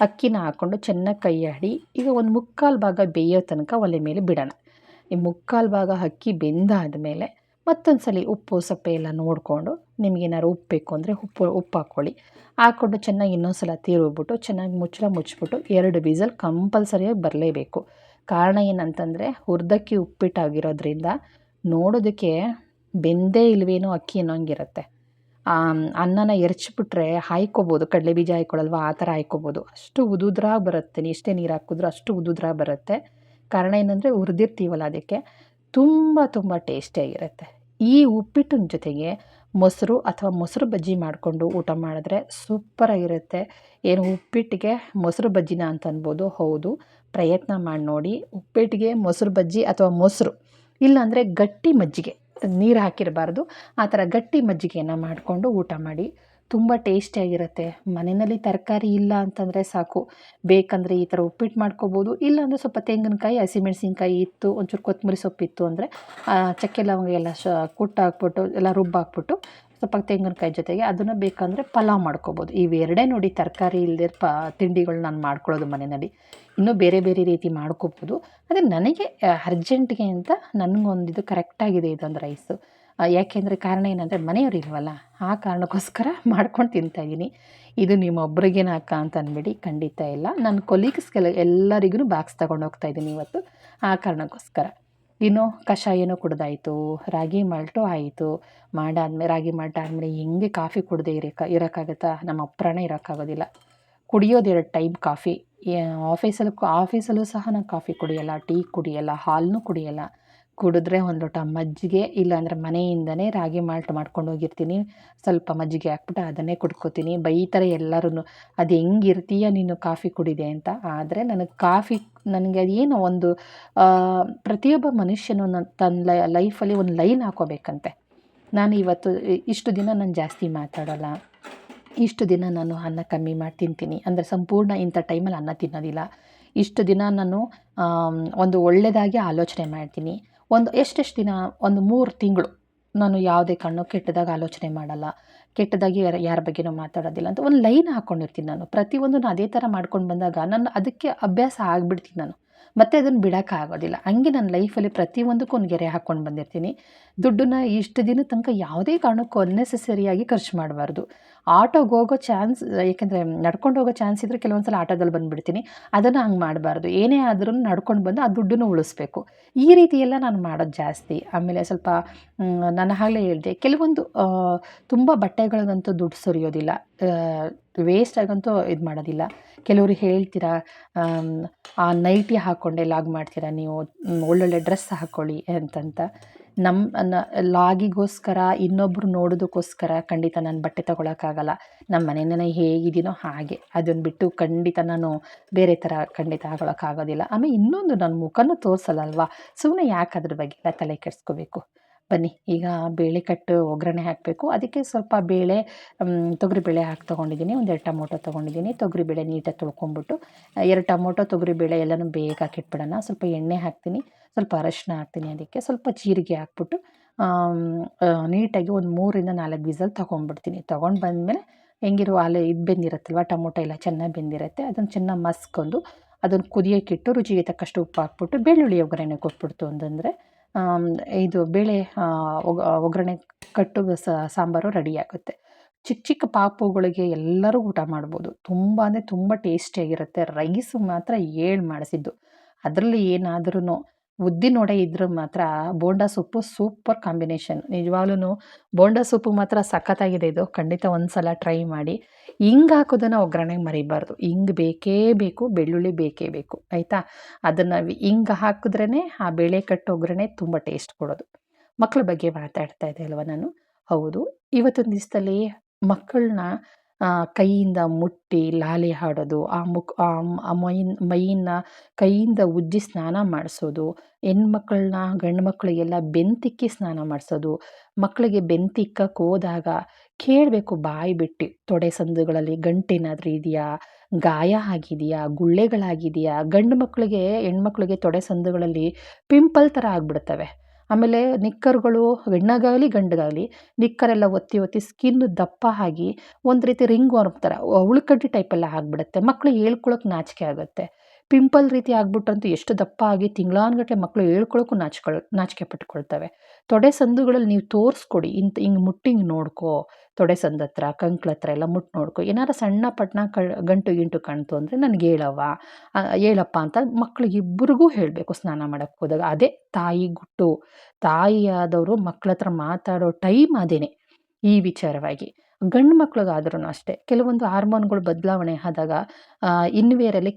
ಅಕ್ಕಿನ ಹಾಕ್ಕೊಂಡು ಚೆನ್ನಾಗಿ ಕೈ ಆಡಿ ಈಗ ಒಂದು ಮುಕ್ಕಾಲು ಭಾಗ ಬೇಯೋ ತನಕ ಒಲೆ ಮೇಲೆ ಬಿಡೋಣ. ಈ ಮುಕ್ಕಾಲು ಭಾಗ ಅಕ್ಕಿ ಬೆಂದಾದ ಮೇಲೆ ಮತ್ತೊಂದು ಸಲ ಉಪ್ಪು ಸಪ್ಪೆ ಎಲ್ಲ ನೋಡಿಕೊಂಡು ನಿಮಗೇನಾದ್ರು ಉಪ್ಪು ಬೇಕು ಅಂದರೆ ಉಪ್ಪು ಹಾಕ್ಕೊಳ್ಳಿ. ಹಾಕ್ಕೊಂಡು ಚೆನ್ನಾಗಿ ಇನ್ನೊಂದು ಸಲ ತಿರುಗ್ಬಿಟ್ಟು ಚೆನ್ನಾಗಿ ಮುಚ್ಚಿಬಿಟ್ಟು 2 ವಿಸಲ್ ಕಂಪಲ್ಸರಿಯಾಗಿ ಬರಲೇಬೇಕು. ಕಾರಣ ಏನಂತಂದರೆ ಹುರಿದಕ್ಕಿ ಉಪ್ಪಿಟ್ಟಾಗಿರೋದ್ರಿಂದ ನೋಡೋದಕ್ಕೆ ಬೆಂದೇ ಇಲ್ವೇನೋ ಅಕ್ಕಿ ಅನ್ನೋಂಗಿರುತ್ತೆ. ಅನ್ನನ ಎರಚಿಬಿಟ್ರೆ ಹಾಯ್ಕೋಬೋದು, ಕಡಲೆ ಬೀಜ ಹಾಯ್ಕೊಳ್ಳಲ್ವ, ಆ ಥರ ಹಾಯ್ಕೋಬೋದು. ಅಷ್ಟು ಉದುದ್ರಾಗಿ ಬರುತ್ತೆ, ಎಷ್ಟೇ ನೀರು ಹಾಕಿದ್ರೂ ಅಷ್ಟು ಉದುದ್ರಾಗಿ ಬರುತ್ತೆ. ಕಾರಣ ಏನಂದರೆ ಹುರಿದಿರ್ತೀವಲ್ಲ, ಅದಕ್ಕೆ ತುಂಬ ತುಂಬ ಟೇಸ್ಟಿಯಾಗಿರುತ್ತೆ. ಈ ಉಪ್ಪಿಟ್ಟಿನ ಜೊತೆಗೆ ಮೊಸರು ಅಥವಾ ಮೊಸರು ಬಜ್ಜಿ ಮಾಡಿಕೊಂಡು ಊಟ ಮಾಡಿದ್ರೆ ಸೂಪರಾಗಿರುತ್ತೆ. ಏನು ಉಪ್ಪಿಟ್ಟಿಗೆ ಮೊಸರು ಬಜ್ಜಿನ ಅಂತ ಅನ್ಬೋದು, ಹೌದು, ಪ್ರಯತ್ನ ಮಾಡಿ ನೋಡಿ. ಉಪ್ಪಿಟ್ಟಿಗೆ ಮೊಸರು ಬಜ್ಜಿ ಅಥವಾ ಮೊಸರು, ಇಲ್ಲಾಂದರೆ ಗಟ್ಟಿ ಮಜ್ಜಿಗೆ, ನೀರು ಹಾಕಿರಬಾರ್ದು, ಆ ಥರ ಗಟ್ಟಿ ಮಜ್ಜಿಗೆಯನ್ನು ಮಾಡಿಕೊಂಡು ಊಟ ಮಾಡಿ. ತುಂಬ ಟೇಸ್ಟಿಯಾಗಿರುತ್ತೆ. ಮನೆಯಲ್ಲಿ ತರಕಾರಿ ಇಲ್ಲ ಅಂತಂದರೆ ಸಾಕು, ಬೇಕಂದರೆ ಈ ಥರ ಉಪ್ಪಿಟ್ಟು ಮಾಡ್ಕೋಬೋದು. ಇಲ್ಲಾಂದರೆ ಸ್ವಲ್ಪ ತೆಂಗಿನಕಾಯಿ, ಹಸಿಮೆಣಸಿನ್ಕಾಯಿ ಇತ್ತು, ಒಂಚೂರು ಕೊತ್ತಂಬರಿ ಸೊಪ್ಪಿತ್ತು ಅಂದರೆ ಚಕ್ಕೆ ಲವಂಗ ಎಲ್ಲ ಕುಟ್ಟಾಕ್ಬಿಟ್ಟು ಎಲ್ಲ ರುಬ್ಬಾಕ್ಬಿಟ್ಟು ಸ್ವಲ್ಪ ತೆಂಗಿನಕಾಯಿ ಜೊತೆಗೆ ಅದನ್ನು ಬೇಕಂದರೆ ಪಲಾವ್ ಮಾಡ್ಕೋಬೋದು. ಇವೆರಡೇ ನೋಡಿ ತರಕಾರಿ ಇಲ್ಲದೆ ತಿಂಡಿಗಳು ನಾನು ಮಾಡ್ಕೊಳ್ಳೋದು ಮನೆಯಲ್ಲಿ. ಇನ್ನೂ ಬೇರೆ ಬೇರೆ ರೀತಿ ಮಾಡ್ಕೋಬೋದು. ಆದರೆ ನನಗೆ ಅರ್ಜೆಂಟ್ಗೆ ಅಂತ ನನಗೊಂದಿದು ಕರೆಕ್ಟಾಗಿದೆ ಇದೊಂದು ರೈಸು. ಯಾಕೆಂದರೆ ಕಾರಣ ಏನಂದರೆ ಮನೆಯವ್ರು ಇಲ್ವಲ್ಲ, ಆ ಕಾರಣಕ್ಕೋಸ್ಕರ ಮಾಡ್ಕೊಂಡು ತಿಂತಾಯಿದ್ದೀನಿ. ಇದು ನಿಮ್ಮೊಬ್ರಿಗೇನ ಅಕ್ಕ ಅಂತ ಅಂದ್ಬಿಡಿ, ಖಂಡಿತ ಇಲ್ಲ. ನನ್ನ ಕೊಲೀಗ್ಸ್ಗೆಲ್ಲ ಎಲ್ಲರಿಗೂ ಬಾಕ್ಸ್ ತೊಗೊಂಡು ಹೋಗ್ತಾಯಿದ್ದೀನಿ ಇವತ್ತು, ಆ ಕಾರಣಕ್ಕೋಸ್ಕರ. ಇನ್ನು ಕಷಾಯನೂ ಕುಡ್ದಾಯಿತು, ರಾಗಿ ಮಾಲ್ಟು ಆಯಿತು. ರಾಗಿ ಮಾಲ್ಟ್ ಆದಮೇಲೆ ಹೆಂಗೆ ಕಾಫಿ ಕುಡ್ದೇ ಇರೋಕ್ಕಾಗತ್ತಾ? ನಮ್ಮ ಅಪ್ರಾಣ ಇರೋಕ್ಕಾಗೋದಿಲ್ಲ. ಕುಡಿಯೋದು 2 ಟೈಮ್ ಕಾಫಿ. ಆಫೀಸಲ್ಲೂ ಸಹ ನಾನು ಕಾಫಿ ಕುಡಿಯೋಲ್ಲ, ಟೀ ಕುಡಿಯೋಲ್ಲ, ಹಾಲನ್ನೂ ಕುಡಿಯೋಲ್ಲ. ಕುಡಿದ್ರೆ ಒಂದು ಲೋಟ ಮಜ್ಜಿಗೆ, ಇಲ್ಲಾಂದರೆ ಮನೆಯಿಂದನೇ ರಾಗಿ ಮಾಲ್ಟ್ ಮಾಡ್ಕೊಂಡು ಹೋಗಿರ್ತೀನಿ, ಸ್ವಲ್ಪ ಮಜ್ಜಿಗೆ ಹಾಕ್ಬಿಟ್ಟು ಅದನ್ನೇ ಕುಡ್ಕೋತೀನಿ. ಬೈತಾರೆ ಎಲ್ಲರೂ, ಅದು ಹೆಂಗಿರ್ತೀಯ ನೀನು ಕಾಫಿ ಕುಡಿದೆ ಅಂತ. ಆದರೆ ನನಗೆ ಅದೇನೋ ಒಂದು ಪ್ರತಿಯೊಬ್ಬ ಮನುಷ್ಯನು ತನ್ನ ಲೈಫಲ್ಲಿ ಒಂದು ಲೈನ್ ಹಾಕೋಬೇಕಂತೆ. ನಾನು ಇವತ್ತು ಇಷ್ಟು ದಿನ ನಾನು ಜಾಸ್ತಿ ಮಾತಾಡೋಲ್ಲ, ಇಷ್ಟು ದಿನ ನಾನು ಅನ್ನ ಕಮ್ಮಿ ಮಾಡಿ ತಿಂತೀನಿ, ಅಂದರೆ ಸಂಪೂರ್ಣ ಇಂಥ ಟೈಮಲ್ಲಿ ಅನ್ನ ತಿನ್ನೋದಿಲ್ಲ. ಇಷ್ಟು ದಿನ ನಾನು ಒಂದು ಒಳ್ಳೆಯದಾಗಿ ಆಲೋಚನೆ ಮಾಡ್ತೀನಿ. ಎಷ್ಟೆಷ್ಟು ದಿನ, ಒಂದು 3 ತಿಂಗಳು ನಾನು ಯಾವುದೇ ಕೆಟ್ಟದಾಗಿ ಆಲೋಚನೆ ಮಾಡಲ್ಲ, ಕೆಟ್ಟದಾಗಿ ಯಾರ ಬಗ್ಗೆನೂ ಮಾತಾಡೋದಿಲ್ಲ ಅಂತ ಒಂದು ಲೈನ್ ಹಾಕ್ಕೊಂಡಿರ್ತೀನಿ ನಾನು. ಪ್ರತಿಯೊಂದನ್ನು ಅದೇ ಥರ ಮಾಡ್ಕೊಂಡು ಬಂದಾಗ ನಾನು ಅದಕ್ಕೆ ಅಭ್ಯಾಸ ಆಗಿಬಿಡ್ತೀನಿ ನಾನು, ಮತ್ತು ಅದನ್ನು ಬಿಡೋಕ್ಕಾಗೋದಿಲ್ಲ. ಹಂಗೆ ನನ್ನ ಲೈಫಲ್ಲಿ ಪ್ರತಿಯೊಂದಕ್ಕೂ ಒಂದು ಗೆರೆ ಹಾಕ್ಕೊಂಡು ಬಂದಿರ್ತೀನಿ. ದುಡ್ಡನ್ನ ಇಷ್ಟು ದಿನದ ತನಕ ಯಾವುದೇ ಕಾರಣಕ್ಕೂ ಅನ್ನೆಸೆಸರಿಯಾಗಿ ಖರ್ಚು ಮಾಡಬಾರ್ದು. ಆಟೋಗೆ ಹೋಗೋ ಚಾನ್ಸ್, ಏಕೆಂದರೆ ನಡ್ಕೊಂಡು ಹೋಗೋ ಚಾನ್ಸ್ ಇದ್ದರೆ ಕೆಲವೊಂದು ಸಲ ಆಟೋದಲ್ಲಿ ಬಂದುಬಿಡ್ತೀನಿ. ಅದನ್ನು ಹಂಗೆ ಮಾಡಬಾರ್ದು. ಏನೇ ಆದ್ರೂ ನಡ್ಕೊಂಡು ಬಂದು ಆ ದುಡ್ಡನ್ನು ಉಳಿಸ್ಬೇಕು. ಈ ರೀತಿ ಎಲ್ಲ ನಾನು ಮಾಡೋದು ಜಾಸ್ತಿ. ಆಮೇಲೆ ಸ್ವಲ್ಪ ನಾನು ಆಗಲೇ ಹೇಳಿದೆ, ಕೆಲವೊಂದು ತುಂಬ ಬಟ್ಟೆಗಳಿಗಂತೂ ದುಡ್ಡು ಸುರಿಯೋದಿಲ್ಲ, ವೇಸ್ಟ್ ಆಗಂತೂ ಇದು ಮಾಡೋದಿಲ್ಲ. ಕೆಲವರು ಹೇಳ್ತೀರಾ, ಆ ನೈಟಿ ಹಾಕ್ಕೊಂಡೆ ಲಾಗ್ ಮಾಡ್ತೀರಾ ನೀವು, ಒಳ್ಳೊಳ್ಳೆ ಡ್ರೆಸ್ ಹಾಕ್ಕೊಳ್ಳಿ ಅಂತಂತ. ಲಾಗಿಗೋಸ್ಕರ, ಇನ್ನೊಬ್ಬರು ನೋಡೋದಕ್ಕೋಸ್ಕರ ಖಂಡಿತ ನಾನು ಬಟ್ಟೆ ತೊಗೊಳಕ್ಕಾಗಲ್ಲ. ನಮ್ಮ ಮನೆಯೇ ಹೇಗಿದ್ದೀನೋ ಹಾಗೆ, ಅದನ್ನು ಬಿಟ್ಟು ಖಂಡಿತ ನಾನು ಬೇರೆ ಥರ ಖಂಡಿತ ಆಗೋಕ್ಕಾಗೋದಿಲ್ಲ. ಆಮೇಲೆ ಇನ್ನೊಂದು, ನನ್ನ ಮುಖನೂ ತೋರಿಸಲ್ಲಲ್ವಾ, ಸುಮ್ಮನೆ ಯಾಕೆ ಅದ್ರ ಬಗ್ಗೆ ಎಲ್ಲ ತಲೆ ಕೆಡಿಸ್ಕೋಬೇಕು. ಬನ್ನಿ, ಈಗ ಬೇಳೆ ಕಟ್ಟು ಒಗ್ಗರಣೆ ಹಾಕಬೇಕು. ಅದಕ್ಕೆ ಸ್ವಲ್ಪ ಬೇಳೆ, ತೊಗರಿಬೇಳೆ ಹಾಕಿ ತೊಗೊಂಡಿದ್ದೀನಿ. ಒಂದು 2 ಟೊಮೊಟೊ ತೊಗೊಂಡಿದ್ದೀನಿ. ತೊಗರಿಬೇಳೆ ನೀಟಾಗಿ ತೊಳ್ಕೊಂಬಿಟ್ಟು 2 ಟೊಮೊಟೊ, ತೊಗರಿಬೇಳೆ ಎಲ್ಲನೂ ಬೇಗ ಹಾಕಿಟ್ಬಿಡೋಣ. ಸ್ವಲ್ಪ ಎಣ್ಣೆ ಹಾಕ್ತೀನಿ, ಸ್ವಲ್ಪ ಅರಶಿನ ಹಾಕ್ತೀನಿ, ಅದಕ್ಕೆ ಸ್ವಲ್ಪ ಜೀರಿಗೆ ಹಾಕ್ಬಿಟ್ಟು ನೀಟಾಗಿ ಒಂದು 3ರಿಂದ 4 ವಿಸಲ್ ತೊಗೊಂಡ್ಬಿಡ್ತೀನಿ. ತೊಗೊಂಡು ಬಂದಮೇಲೆ ಹೆಂಗಿರೋ ಇದು ಬೆಂದಿರುತ್ತಲ್ವ, ಟೊಮೊಟೊ ಎಲ್ಲ ಚೆನ್ನಾಗಿ ಬೆಂದಿರುತ್ತೆ. ಅದನ್ನು ಚೆನ್ನಾಗಿ ಮಸ್ಕೊಂಡು ಅದನ್ನು ಕುದಿಯೋಕ್ಕಿಟ್ಟು ರುಚಿಗೆ ತಕ್ಕಷ್ಟು ಉಪ್ಪು ಹಾಕ್ಬಿಟ್ಟು ಬೆಳ್ಳುಳ್ಳಿ ಒಗ್ಗರಣೆ ಕೊಟ್ಬಿಡ್ತು ಅಂತಂದರೆ ಇದು ಬೇಳೆ ಒಗ್ಗರಣೆ ಕಟ್ಟು ಸಾಂಬಾರು ರೆಡಿಯಾಗುತ್ತೆ. ಚಿಕ್ಕ ಚಿಕ್ಕ ಪಾಪುಗಳಿಗೆ ಎಲ್ಲರೂ ಊಟ ಮಾಡ್ಬೋದು. ತುಂಬ ಅಂದರೆ ತುಂಬ ಟೇಸ್ಟಿಯಾಗಿರುತ್ತೆ. ರೈಸು ಮಾತ್ರ ಮಾಡಿಸಿದ್ದು. ಅದರಲ್ಲಿ ಏನಾದ್ರೂ ಉದ್ದಿನ ವಡೆ ಇದ್ರೆ ಮಾತ್ರ ಬೋಂಡಾ ಸೊಪ್ಪು ಸೂಪರ್ ಕಾಂಬಿನೇಷನ್. ನಿಜವಾಗ್ಲೂ ಬೋಂಡಾ ಸೊಪ್ಪು ಮಾತ್ರ ಸಖತ್ತಾಗಿದೆ ಇದು. ಖಂಡಿತ ಒಂದು ಸಲ ಟ್ರೈ ಮಾಡಿ. ಹಿಂಗೆ ಹಾಕೋದನ್ನು ಒಗ್ಗರಣೆಗೆ ಮರಿಬಾರ್ದು. ಹಿಂಗೆ ಬೇಕೇ ಬೇಕು, ಬೆಳ್ಳುಳ್ಳಿ ಬೇಕೇ ಬೇಕು, ಆಯಿತಾ. ಅದನ್ನು ಹಿಂಗೆ ಹಾಕಿದ್ರೇ ಆ ಬೇಳೆ ಕಟ್ಟು ಒಗ್ಗರಣೆ ತುಂಬ ಟೇಸ್ಟ್ ಕೊಡೋದು. ಮಕ್ಕಳ ಬಗ್ಗೆ ಮಾತಾಡ್ತಾ ಇದ್ದೆ ಅಲ್ವ ನಾನು. ಹೌದು, ಇವತ್ತಿನ ದಿವಸದಲ್ಲಿ ಮಕ್ಕಳನ್ನ ಕೈಯಿಂದ ಮುಟ್ಟಿ ಲಾಲಿ ಹಾಡೋದು, ಆ ಮೈಯನ್ನು ಕೈಯಿಂದ ಉಜ್ಜಿ ಸ್ನಾನ ಮಾಡಿಸೋದು, ಹೆಣ್ಮಕ್ಳನ್ನ ಗಂಡು ಮಕ್ಕಳಿಗೆಲ್ಲ ಬೆಂತಿಕ್ಕಿ ಸ್ನಾನ ಮಾಡಿಸೋದು, ಮಕ್ಕಳಿಗೆ ಬೆಂತಿಕ್ಕಕ್ಕೆ ಹೋದಾಗ ಕೇಳಬೇಕು ಬಾಯಿ ಬಿಟ್ಟು, ತೊಡೆ ಸಂದುಗಳಲ್ಲಿ ಗಂಟೇನಾದರೂ ಇದೆಯಾ, ಗಾಯ ಆಗಿದೆಯಾ, ಗುಳ್ಳೆಗಳಾಗಿದೆಯಾ. ಗಂಡು ಮಕ್ಕಳಿಗೆ, ಹೆಣ್ಮಕ್ಳಿಗೆ ತೊಡೆ ಸಂದುಗಳಲ್ಲಿ ಪಿಂಪಲ್ ಥರ ಆಗಿಬಿಡ್ತವೆ. ಆಮೇಲೆ ನಿಕ್ಕರ್ಗಳು, ಹೆಣ್ಣಾಗಲಿ ಗಂಡಿಗಾಗಲಿ, ನಿಕ್ಕರೆಲ್ಲ ಒತ್ತಿ ಒತ್ತಿ ಸ್ಕಿನ್ ದಪ್ಪ ಆಗಿ ಒಂದು ರೀತಿ ರಿಂಗ್ ವರ್ಮ್ ಥರ ಉಳ್ಳಾಗಡ್ಡಿ ಟೈಪೆಲ್ಲ ಆಗಿಬಿಡುತ್ತೆ. ಮಕ್ಕಳಿಗೆ ಹೇಳ್ಕೊಳಕ್ಕೆ ನಾಚಿಕೆ ಆಗುತ್ತೆ. ಪಿಂಪಲ್ ರೀತಿ ಆಗ್ಬಿಟ್ಟಂತೂ ಎಷ್ಟು ದಪ್ಪ ಆಗಿ ತಿಂಗಳಾನುಗಟ್ಟಲೆ ಮಕ್ಕಳು ಹೇಳ್ಕೊಳಕ್ಕೂ ನಾಚಿಕೆ ಪಟ್ಕೊಳ್ತವೆ. ತೊಡೆ ಸಂದುಗಳಲ್ಲಿ ನೀವು ತೋರಿಸ್ಕೊಡಿ, ಹಿಂಗೆ ಮುಟ್ಟಿ ಹಿಂಗೆ ನೋಡ್ಕೋ, ತೊಡೆ ಸಂದು ಹತ್ರ, ಕಂಕ್ಳ ಹತ್ರ ಎಲ್ಲ ಮುಟ್ಟು ನೋಡ್ಕೊ. ಏನಾರು ಸಣ್ಣ ಪಟ್ಟಣ ಗಂಟು ಗಿಂಟು ಕಾಣ್ತು ಅಂದರೆ ನನಗೆ ಹೇಳಪ್ಪ ಅಂತ ಮಕ್ಳಿಗಿಬ್ಬರಿಗೂ ಹೇಳಬೇಕು ಸ್ನಾನ ಮಾಡೋಕ್ಕೆ ಹೋದಾಗ. ಅದೇ ತಾಯಿ ಗುಟ್ಟು. ತಾಯಿಯಾದವರು ಮಕ್ಕಳ ಹತ್ರ ಮಾತಾಡೋ ಟೈಮ್ ಅದೇನೆ ಈ ವಿಚಾರವಾಗಿ. ಗಂಡು ಮಕ್ಳಿಗಾದ್ರೂ ಅಷ್ಟೇ, ಕೆಲವೊಂದು ಹಾರ್ಮೋನ್ಗಳು ಬದಲಾವಣೆ ಆದಾಗ ಇನ್ವೇರಲ್ಲಿ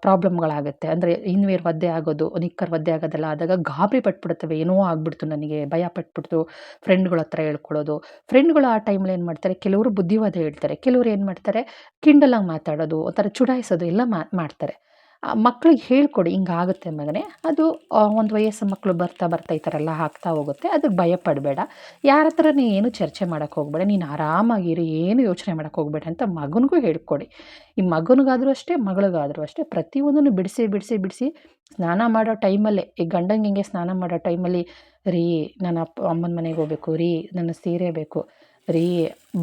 ಪ್ರಾಬ್ಲಮ್ಗಳಾಗುತ್ತೆ. ಅಂದರೆ ಇನ್ವೇರ್ ಒದ್ದೆ ಆಗೋದು, ನಿಕ್ಕರ್ ಒದ್ದೆ ಆಗೋದೆಲ್ಲ ಆದಾಗ ಗಾಬರಿ ಪಟ್ಬಿಡ್ತವೆ. ಏನೋ ಆಗ್ಬಿಡ್ತು ನನಗೆ, ಭಯ ಪಟ್ಬಿಡ್ತು, ಫ್ರೆಂಡ್ಗಳ ಹತ್ರ ಹೇಳ್ಕೊಳ್ಳೋದು. ಫ್ರೆಂಡ್ಗಳು ಆ ಟೈಮಲ್ಲಿ ಏನು ಮಾಡ್ತಾರೆ, ಕೆಲವರು ಬುದ್ಧಿವಾದ ಹೇಳ್ತಾರೆ, ಕೆಲವರು ಏನು ಮಾಡ್ತಾರೆ ಕಿಂಡಲಾಗಿ ಮಾತಾಡೋದು, ಒಂಥರ ಚುಡಾಯಿಸೋದು ಎಲ್ಲ ಮಾಡ್ತಾರೆ. ಮಕ್ಳಿಗೆ ಹೇಳ್ಕೊಡಿ, ಹಿಂಗಾಗುತ್ತೆ ಮಗನೇ, ಅದು ಒಂದು ವಯಸ್ಸು ಮಕ್ಕಳು ಬರ್ತಾ ಬರ್ತಾ ಈ ಥರ ಎಲ್ಲ ಆಗ್ತಾ ಹೋಗುತ್ತೆ. ಅದಕ್ಕೆ ಭಯ ಪಡಬೇಡ, ಯಾರ ಹತ್ರ ಏನು ಚರ್ಚೆ ಮಾಡೋಕ್ಕೆ ಹೋಗಬೇಡ, ನೀನು ಆರಾಮಾಗಿರು, ಏನು ಯೋಚನೆ ಮಾಡೋಕ್ಕೆ ಹೋಗಬೇಡ ಅಂತ ಮಗನಿಗೂ ಹೇಳ್ಕೊಡಿ. ಈ ಮಗನಿಗಾದರೂ ಅಷ್ಟೇ, ಮಗಳಿಗಾದರೂ ಅಷ್ಟೇ, ಪ್ರತಿಯೊಂದನ್ನು ಬಿಡಿಸಿ ಬಿಡಿಸಿ ಬಿಡಿಸಿ ಸ್ನಾನ ಮಾಡೋ ಟೈಮಲ್ಲೇ, ಈ ಗಂಡಂಗೆ ಹಿಂಗೆ ಸ್ನಾನ ಮಾಡೋ ಟೈಮಲ್ಲಿ, ರೀ ನಾನು ಅಮ್ಮನ ಮನೆಗೆ ಹೋಗ್ಬೇಕು, ರೀ ನನ್ನ ಸೀರೆ ಬೇಕು, ರೀ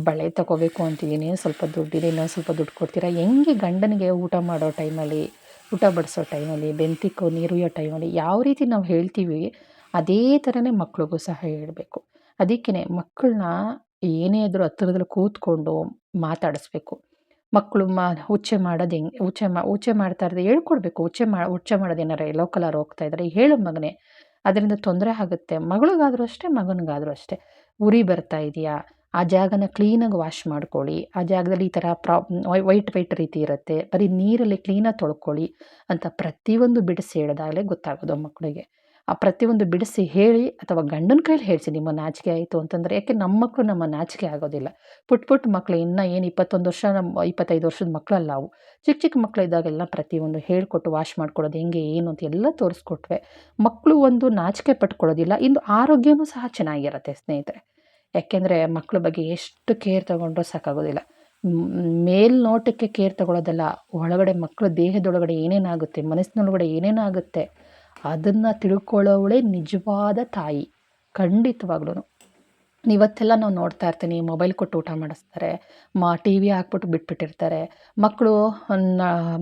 ಬಳೆ ತೊಗೋಬೇಕು ಅಂತಿದ್ದೀನಿ, ಸ್ವಲ್ಪ ದುಡ್ಡಿದೆ, ಇನ್ನೊಂದು ಸ್ವಲ್ಪ ದುಡ್ಡು ಕೊಡ್ತೀರಾ. ಹೆಂಗೆ ಗಂಡನಿಗೆ ಊಟ ಮಾಡೋ ಟೈಮಲ್ಲಿ, ಊಟ ಬಡಿಸೋ ಟೈಮಲ್ಲಿ, ಬೆಂತಿಕ್ಕೋ ನೀರುಯ್ಯೋ ಟೈಮಲ್ಲಿ ಯಾವ ರೀತಿ ನಾವು ಹೇಳ್ತೀವಿ, ಅದೇ ಥರನೇ ಮಕ್ಳಿಗೂ ಸಹ ಹೇಳಬೇಕು. ಅದಕ್ಕೇ ಮಕ್ಕಳನ್ನ ಏನೇ ಆದರೂ ಹತ್ತಿರದಲ್ಲಿ ಕೂತ್ಕೊಂಡು ಮಾತಾಡಿಸ್ಬೇಕು. ಮಕ್ಕಳು ಉಚ್ಚೆ ಮಾಡೋದು ಹೆಂಗೆ, ಉಚ್ಚೆ ಮಾಡ್ತಾ ಇರೋದು ಹೇಳ್ಕೊಡ್ಬೇಕು. ಉಚ್ಚೆ ಮಾಡೋದು ಏನಾರು ಎಲ್ಲೋ ಕಲರ್ ಹೋಗ್ತಾ ಇದ್ದಾರೆ, ಹೇಳು ಮಗನೇ, ಅದರಿಂದ ತೊಂದರೆ ಆಗುತ್ತೆ. ಮಗಳಿಗಾದರೂ ಅಷ್ಟೇ, ಮಗನಿಗಾದರೂ ಅಷ್ಟೇ. ಉರಿ ಬರ್ತಾ ಇದೆಯಾ, ಆ ಜಾಗನ ಕ್ಲೀನಾಗಿ ವಾಶ್ ಮಾಡ್ಕೊಳ್ಳಿ. ಆ ಜಾಗದಲ್ಲಿ ಈ ಥರ ವೈಟ್ ರೀತಿ ಇರುತ್ತೆ, ಬರೀ ನೀರಲ್ಲಿ ಕ್ಲೀನಾಗಿ ತೊಳ್ಕೊಳ್ಳಿ ಅಂತ ಪ್ರತಿಯೊಂದು ಬಿಡಿಸಿ ಹೇಳಿದಾಗಲೇ ಗೊತ್ತಾಗೋದು ಮಕ್ಕಳಿಗೆ. ಆ ಪ್ರತಿಯೊಂದು ಬಿಡಿಸಿ ಹೇಳಿ, ಅಥವಾ ಗಂಡನ ಕೈಲಿ ಹೇಳಿಸಿ, ನಿಮ್ಮ ನಾಚಿಕೆ ಆಯಿತು ಅಂತಂದರೆ. ಯಾಕೆ ನಮ್ಮ ಮಕ್ಕಳು ನಮ್ಮ ನಾಚಿಕೆ ಆಗೋದಿಲ್ಲ. ಪುಟ್ಟ ಮಕ್ಕಳು, ಇನ್ನೂ ಏನು 21 ವರ್ಷ, 25 ವರ್ಷದ ಮಕ್ಕಳಲ್ಲ ಅವು. ಚಿಕ್ಕ ಮಕ್ಕಳಿದ್ದಾಗೆಲ್ಲ ಪ್ರತಿಯೊಂದು ಹೇಳಿಕೊಟ್ಟು, ವಾಶ್ ಮಾಡ್ಕೊಳ್ಳೋದು ಹೆಂಗೆ ಏನು ಅಂತ ಎಲ್ಲ ತೋರಿಸ್ಕೊಟ್ವೆ ಮಕ್ಕಳು ಒಂದು ನಾಚಿಕೆ ಪಟ್ಕೊಳ್ಳೋದಿಲ್ಲ. ಇಂದು ಆರೋಗ್ಯನೂ ಸಹ ಚೆನ್ನಾಗಿರುತ್ತೆ ಸ್ನೇಹಿತರೆ. ಯಾಕೆಂದರೆ ಮಕ್ಕಳ ಬಗ್ಗೆ ಎಷ್ಟು ಕೇರ್ ತಗೊಂಡ್ರೂ ಸಾಕಾಗೋದಿಲ್ಲ. ಮೇಲ್ನೋಟಕ್ಕೆ ಕೇರ್ ತಗೊಳ್ಳೋದಲ್ಲ, ಒಳಗಡೆ ಮಕ್ಕಳ ದೇಹದೊಳಗಡೆ ಏನೇನಾಗುತ್ತೆ, ಮನಸ್ಸಿನೊಳಗಡೆ ಏನೇನಾಗುತ್ತೆ ಅದನ್ನು ತಿಳ್ಕೊಳ್ಳೋವಳೇ ನಿಜವಾದ ತಾಯಿ, ಖಂಡಿತವಾಗ್ಲೂ. ಇವತ್ತೆಲ್ಲ ನಾವು ನೋಡ್ತಾ ಇರ್ತೀನಿ ಮೊಬೈಲ್ ಕೊಟ್ಟು ಊಟ ಮಾಡಿಸ್ತಾರೆ. ಟಿ ವಿ ಹಾಕ್ಬಿಟ್ಟು ಬಿಟ್ಬಿಟ್ಟಿರ್ತಾರೆ. ಮಕ್ಕಳು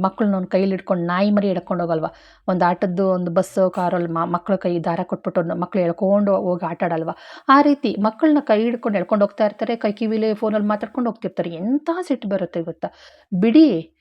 ಮಕ್ಕಳನ್ನ ಒಂದು ಕೈಯಲ್ಲಿ ಹಿಡ್ಕೊಂಡು ನಾಯಿ ಮರಿ ಎಳ್ಕೊಂಡು ಹೋಗಲ್ವಾ? ಒಂದು ಆಟದ್ದು ಒಂದು ಬಸ್ಸೋ, ಕಾರಲ್ಲಿ ಮಕ್ಕಳ ಕೈ ದಾರ ಕೊಟ್ಬಿಟ್ಟು ಮಕ್ಕಳು ಎಳ್ಕೊಂಡು ಹೋಗಿ ಆಟ ಆಡಲ್ವಾ? ಆ ರೀತಿ ಮಕ್ಕಳನ್ನ ಕೈ ಹಿಡ್ಕೊಂಡು ಎಳ್ಕೊಂಡು ಹೋಗ್ತಾ ಇರ್ತಾರೆ. ಕೈ ಕಿವಿಲಿ ಫೋನಲ್ಲಿ ಮಾತಾಡ್ಕೊಂಡು ಹೋಗ್ತಿರ್ತಾರೆ. ಎಂಥ ಸಿಟ್ಟು ಬರುತ್ತೆ ಗೊತ್ತಾ? ಬಿಡಿ.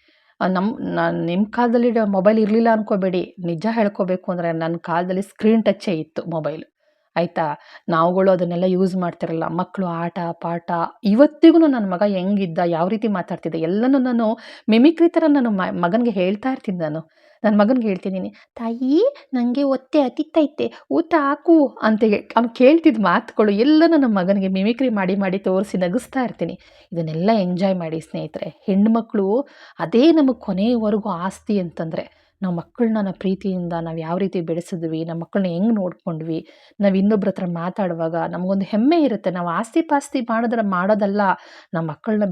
ನಿಮ್ಮ ಕಾಲದಲ್ಲಿ ಮೊಬೈಲ್ ಇರಲಿಲ್ಲ ಅನ್ಕೋಬೇಡಿ. ನಿಜ ಹೇಳ್ಕೋಬೇಕು ಅಂದರೆ ನನ್ನ ಕಾಲದಲ್ಲಿ ಸ್ಕ್ರೀನ್ ಟಚ್ಚೇ ಇತ್ತು ಮೊಬೈಲು. ಆಯಿತಾ? ನಾವುಗಳು ಅದನ್ನೆಲ್ಲ ಯೂಸ್ ಮಾಡ್ತಿರಲ್ಲ. ಮಕ್ಕಳು ಆಟ, ಪಾಠ ಇವತ್ತಿಗೂ ನನ್ನ ಮಗ ಹೆಂಗಿದ್ದ, ಯಾವ ರೀತಿ ಮಾತಾಡ್ತಿದ್ದ ಎಲ್ಲನೂ ನಾನು ಮಿಮಿಕ್ರಿ ಥರ ನಾನು ಮಗನಿಗೆ ಹೇಳ್ತಾ ಇರ್ತೀನಿ ನಾನು. ನನ್ನ ಮಗನಿಗೆ ಹೇಳ್ತಿದ್ದೀನಿ, "ತಾಯಿ ನನಗೆ ಹೊಟ್ಟೆ ಹಸಿತೈತೆ, ಊಟ ಹಾಕು" ಅಂತ ಅವ್ನು ಕೇಳ್ತಿದ್ದ ಮಾತುಗಳು ಎಲ್ಲನೂ ನಮ್ಮ ಮಗನಿಗೆ ಮಿಮಿಕ್ರಿ ಮಾಡಿ ಮಾಡಿ ತೋರಿಸಿ ನಗಿಸ್ತಾ ಇರ್ತೀನಿ. ಇದನ್ನೆಲ್ಲ ಎಂಜಾಯ್ ಮಾಡಿ ಸ್ನೇಹಿತರೆ. ಹೆಣ್ಮಕ್ಳು ಅದೇ ನಮಗೆ ಕೊನೆಯವರೆಗೂ ಆಸ್ತಿ ಅಂತಂದರೆ, ನಾವು ಮಕ್ಕಳನ್ನ ಪ್ರೀತಿಯಿಂದ ನಾವು ಯಾವ ರೀತಿ ಬೆಳೆಸಿದ್ವಿ, ನಮ್ಮ ಮಕ್ಕಳನ್ನ ಹೆಂಗೆ ನೋಡ್ಕೊಂಡ್ವಿ, ನಾವು ಇನ್ನೊಬ್ರ ಹತ್ರ ಮಾತಾಡುವಾಗ ನಮಗೊಂದು ಹೆಮ್ಮೆ ಇರುತ್ತೆ. ನಾವು ಆಸ್ತಿ ಪಾಸ್ತಿ ಮಾಡೋದಲ್ಲ. ನಮ್ಮ ಮಕ್ಕಳನ್ನ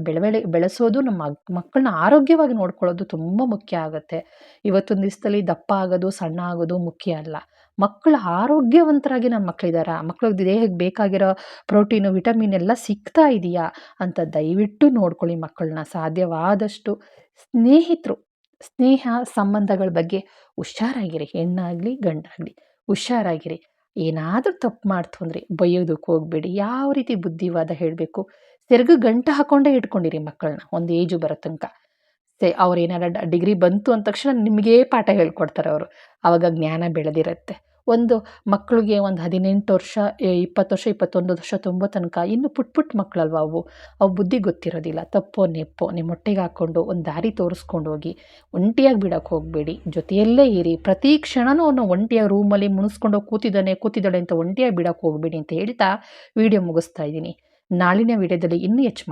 ಬೆಳೆಸೋದು, ನಮ್ಮ ಮಕ್ಕಳನ್ನ ಆರೋಗ್ಯವಾಗಿ ನೋಡ್ಕೊಳ್ಳೋದು ತುಂಬ ಮುಖ್ಯ ಆಗುತ್ತೆ. ಇವತ್ತೊಂದು ದಿವಸದಲ್ಲಿ ದಪ್ಪ ಆಗೋದು, ಸಣ್ಣ ಆಗೋದು ಮುಖ್ಯ ಅಲ್ಲ. ಮಕ್ಕಳು ಆರೋಗ್ಯವಂತರಾಗಿ ನಮ್ಮ ಮಕ್ಕಳಿದ್ದಾರಾ? ಮಕ್ಕಳ ದೇಹಕ್ಕೆ ಬೇಕಾಗಿರೋ ಪ್ರೋಟೀನು, ವಿಟಮಿನ್ ಎಲ್ಲ ಸಿಗ್ತಾ ಇದೆಯಾ ಅಂತ ದಯವಿಟ್ಟು ನೋಡ್ಕೊಳ್ಳಿ ಮಕ್ಕಳನ್ನ. ಸಾಧ್ಯವಾದಷ್ಟು ಸ್ನೇಹಿತರು, ಸ್ನೇಹ ಸಂಬಂಧಗಳ ಬಗ್ಗೆ ಹುಷಾರಾಗಿರಿ. ಹೆಣ್ಣಾಗಲಿ ಗಂಡಾಗಲಿ ಹುಷಾರಾಗಿರಿ. ಏನಾದರೂ ತಪ್ಪು ಮಾಡ್ತು ಅಂದರೆ ಬೈಯೋದಕ್ಕೆ ಹೋಗಬೇಡಿ. ಯಾವ ರೀತಿ ಬುದ್ಧಿವಾದ ಹೇಳಬೇಕು, ಸೆರಗು ಗಂಟು ಹಾಕ್ಕೊಂಡೇ ಇಟ್ಕೊಂಡಿರಿ ಮಕ್ಕಳನ್ನ ಒಂದು ಏಜು ಬರೋ ತನಕ. ಅವ್ರು ಏನಾರ ಡಿಗ್ರಿ ಬಂತು ಅಂದ ತಕ್ಷಣ ನಿಮಗೇ ಪಾಠ ಹೇಳ್ಕೊಡ್ತಾರೆ ಅವರು. ಆವಾಗ ಜ್ಞಾನ ಬೆಳೆದಿರುತ್ತೆ. ಒಂದು ಮಕ್ಕಳಿಗೆ ಒಂದು 18 ವರ್ಷ, 20 ವರ್ಷ, 21 ವರ್ಷ ತುಂಬೋ ತನಕ ಇನ್ನು ಪುಟ್ಟ ಮಕ್ಕಳಲ್ವ ಅವು ಬುದ್ಧಿ ಗೊತ್ತಿರೋದಿಲ್ಲ. ತಪ್ಪೋ ನೆಪ್ಪೋ ನಿಮ್ಮ ಹೊಟ್ಟೆಗೆ ಹಾಕ್ಕೊಂಡು ಒಂದು ದಾರಿ ತೋರಿಸ್ಕೊಂಡು ಹೋಗಿ. ಒಂಟಿಯಾಗಿ ಬಿಡೋಕ್ಕೆ ಹೋಗಬೇಡಿ, ಜೊತೆಯಲ್ಲೇ ಇರಿ. ಪ್ರತಿ ಕ್ಷಣನೂ ಅವನು ಒಂಟಿಯಾಗಿ ರೂಮಲ್ಲಿ ಮುನಿಸ್ಕೊಂಡು ಕೂತಿದ್ದಾಳೆ ಅಂತ ಒಂಟಿಯಾಗಿ ಬಿಡೋಕ್ಕೆ ಹೋಗಬೇಡಿ ಅಂತ ಹೇಳ್ತಾ ವಿಡಿಯೋ ಮುಗಿಸ್ತಾ ಇದ್ದೀನಿ. ನಾಳಿನ ವಿಡಿಯೋದಲ್ಲಿ ಇನ್ನೂ ಹೆಚ್ಚು